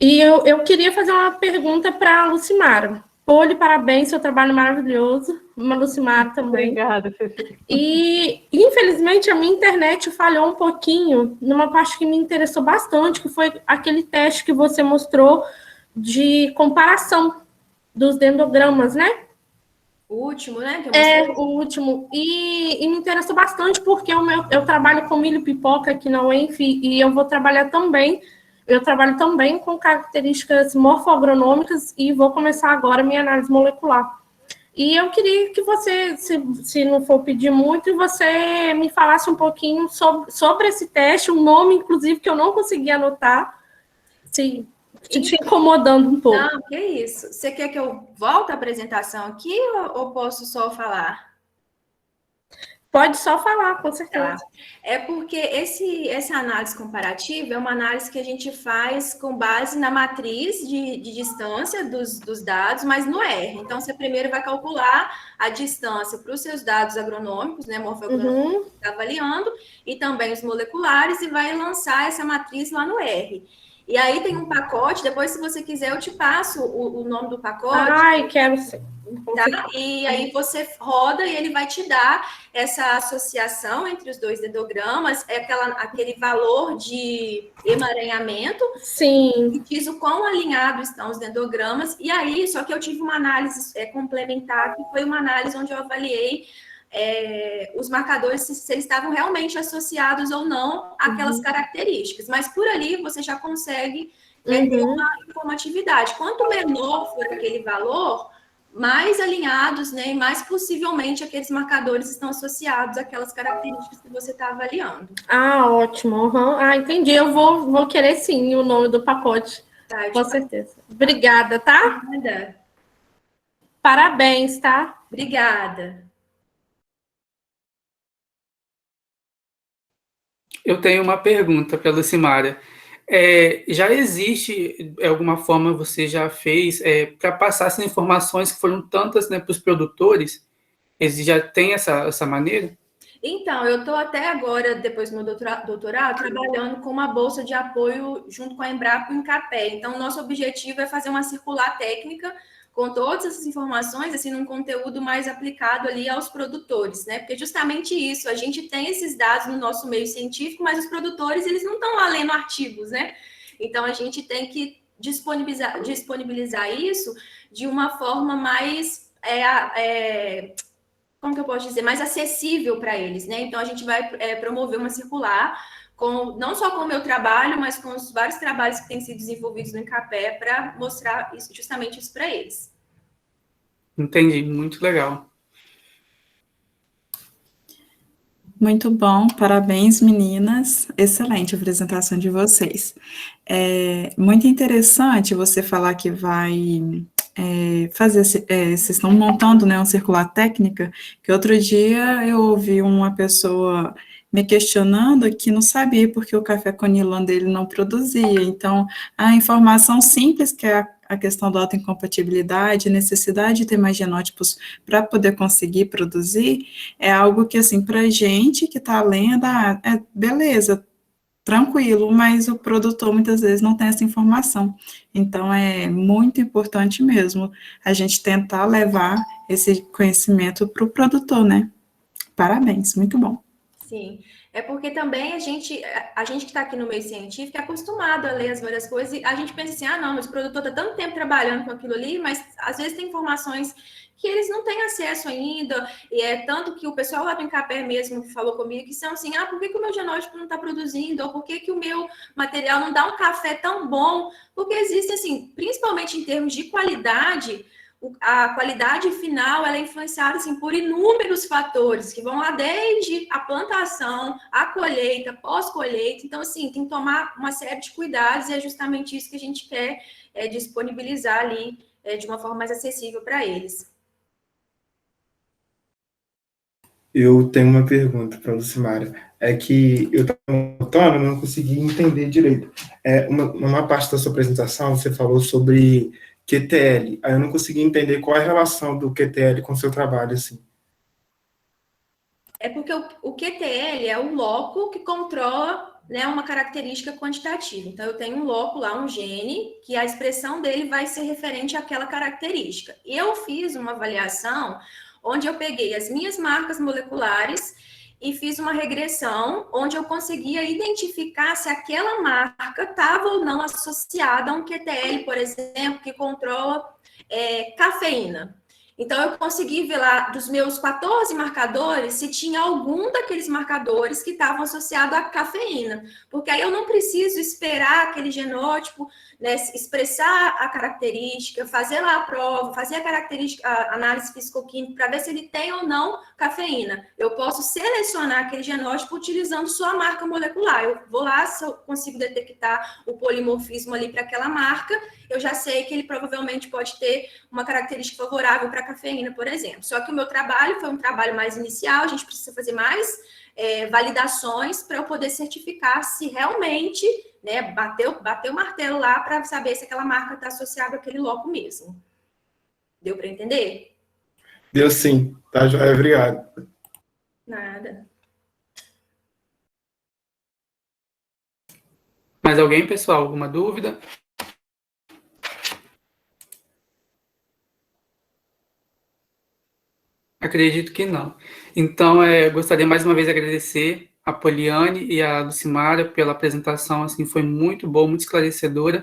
Speaker 5: E eu queria fazer uma pergunta para a Lucimara. Poli, parabéns, seu trabalho maravilhoso. Uma Lucimara também.
Speaker 1: Obrigada, Cecília.
Speaker 5: E, infelizmente, a minha internet falhou um pouquinho numa parte que me interessou bastante, que foi aquele teste que você mostrou de comparação dos dendrogramas, né?
Speaker 3: O último, né? Que eu mostrei.
Speaker 5: O último. E me interessou bastante porque eu trabalho com milho pipoca aqui na UENF e eu trabalho também com características morfoagronômicas e vou começar agora a minha análise molecular. E eu queria que você, se não for pedir muito, você me falasse um pouquinho sobre esse teste, um nome, inclusive, que eu não consegui anotar, se te incomodando um pouco.
Speaker 3: Não, que isso. Você quer que eu volte a apresentação aqui ou posso só falar?
Speaker 5: Pode só falar, com certeza.
Speaker 3: Tá. É porque essa análise comparativa é uma análise que a gente faz com base na matriz de distância dos dados, mas no R. Então, você primeiro vai calcular a distância para os seus dados agronômicos, né, morfoagronômicos, que está avaliando, e também os moleculares, e vai lançar essa matriz lá no R. E aí tem um pacote, depois, se você quiser, eu te passo o nome do pacote.
Speaker 5: Ai, quero ser.
Speaker 3: Tá? E aí você roda e ele vai te dar essa associação entre os dois dendrogramas, aquele valor de emaranhamento.
Speaker 5: Sim.
Speaker 3: Que diz o quão alinhados estão os dendrogramas. E aí, só que eu tive uma análise complementar, que foi uma análise onde eu avaliei os marcadores, se eles estavam realmente associados ou não àquelas características. Mas por ali você já consegue ter uma informatividade. Quanto menor for aquele valor, mais alinhados, né, e mais possivelmente aqueles marcadores estão associados àquelas características que você está avaliando.
Speaker 5: Ah, ótimo. Uhum. Ah, entendi. Eu vou querer sim o nome do pacote.
Speaker 3: Tá,
Speaker 5: com certeza. Obrigada, tá?
Speaker 3: Obrigada.
Speaker 5: Parabéns, tá?
Speaker 3: Obrigada.
Speaker 2: Eu tenho uma pergunta para a Lucimara. Já existe alguma forma você já fez para passar essas informações que foram tantas, né, para os produtores? Eles já têm essa maneira?
Speaker 3: Então, eu estou até agora, depois do meu doutorado, trabalhando com uma bolsa de apoio junto com a Embrapa e o Incapé. Então, nosso objetivo é fazer uma circular técnica com todas essas informações, assim, num conteúdo mais aplicado ali aos produtores, né? Porque justamente isso, a gente tem esses dados no nosso meio científico, mas os produtores, eles não estão lá lendo artigos, né? Então, a gente tem que disponibilizar isso de uma forma mais como que eu posso dizer, mais acessível para eles, né? Então, a gente vai promover uma circular, não só com o meu trabalho, mas com os vários trabalhos que têm sido desenvolvidos no Incapé para mostrar justamente isso para eles.
Speaker 2: Entendi, muito legal.
Speaker 6: Muito bom, parabéns, meninas. Excelente a apresentação de vocês. Muito interessante você falar que vai fazer, vocês estão montando, né, um circular técnica, que outro dia eu ouvi uma pessoa me questionando que não sabia porque o café Conilon dele não produzia. Então, a informação simples, que é a questão da autoincompatibilidade, necessidade de ter mais genótipos para poder conseguir produzir, é algo que, assim, para a gente que está lendo, beleza, tranquilo, mas o produtor muitas vezes não tem essa informação. Então, é muito importante mesmo a gente tentar levar esse conhecimento para o produtor, né? Parabéns, muito bom.
Speaker 3: Sim, é porque também a gente que está aqui no meio científico é acostumado a ler as várias coisas e a gente pensa assim, não, mas o produtor está tanto tempo trabalhando com aquilo ali, mas às vezes tem informações que eles não têm acesso ainda, e é tanto que o pessoal lá do Incapé mesmo que falou comigo, que são assim, por que o meu genótipo não está produzindo, ou por que o meu material não dá um café tão bom, porque existe, assim, principalmente em termos de qualidade, a qualidade final ela é influenciada assim, por inúmeros fatores que vão lá desde a plantação, a colheita, pós-colheita. Então, assim, tem que tomar uma série de cuidados e é justamente isso que a gente quer disponibilizar ali de uma forma mais acessível para eles.
Speaker 7: Eu tenho uma pergunta para a Lucimara. É que eu estava notando, não consegui entender direito. Uma parte da sua apresentação, você falou sobre QTL. Aí eu não consegui entender qual é a relação do QTL com o seu trabalho, assim.
Speaker 3: É porque o QTL é o loco que controla, né, uma característica quantitativa. Então, eu tenho um loco lá, um gene, que a expressão dele vai ser referente àquela característica. Eu fiz uma avaliação onde eu peguei as minhas marcas moleculares e fiz uma regressão onde eu conseguia identificar se aquela marca estava ou não associada a um QTL, por exemplo, que controla cafeína. Então, eu consegui ver lá dos meus 14 marcadores se tinha algum daqueles marcadores que estavam associados à cafeína. Porque aí eu não preciso esperar aquele genótipo, né, expressar a característica, fazer lá a prova, fazer a análise fisicoquímica para ver se ele tem ou não cafeína. Eu posso selecionar aquele genótipo utilizando só a marca molecular. Eu vou lá, se eu consigo detectar o polimorfismo ali para aquela marca, eu já sei que ele provavelmente pode ter uma característica favorável para a cafeína, por exemplo. Só que o meu trabalho foi um trabalho mais inicial, a gente precisa fazer mais validações para eu poder certificar se realmente, né, bater o martelo lá para saber se aquela marca está associada àquele loco mesmo. Deu para entender?
Speaker 7: Deu sim, tá, joia? Obrigado.
Speaker 3: Nada.
Speaker 2: Mais alguém, pessoal? Alguma dúvida? Acredito que não. Então, gostaria mais uma vez de agradecer a Poliane e a Lucimara pela apresentação, assim, foi muito boa, muito esclarecedora.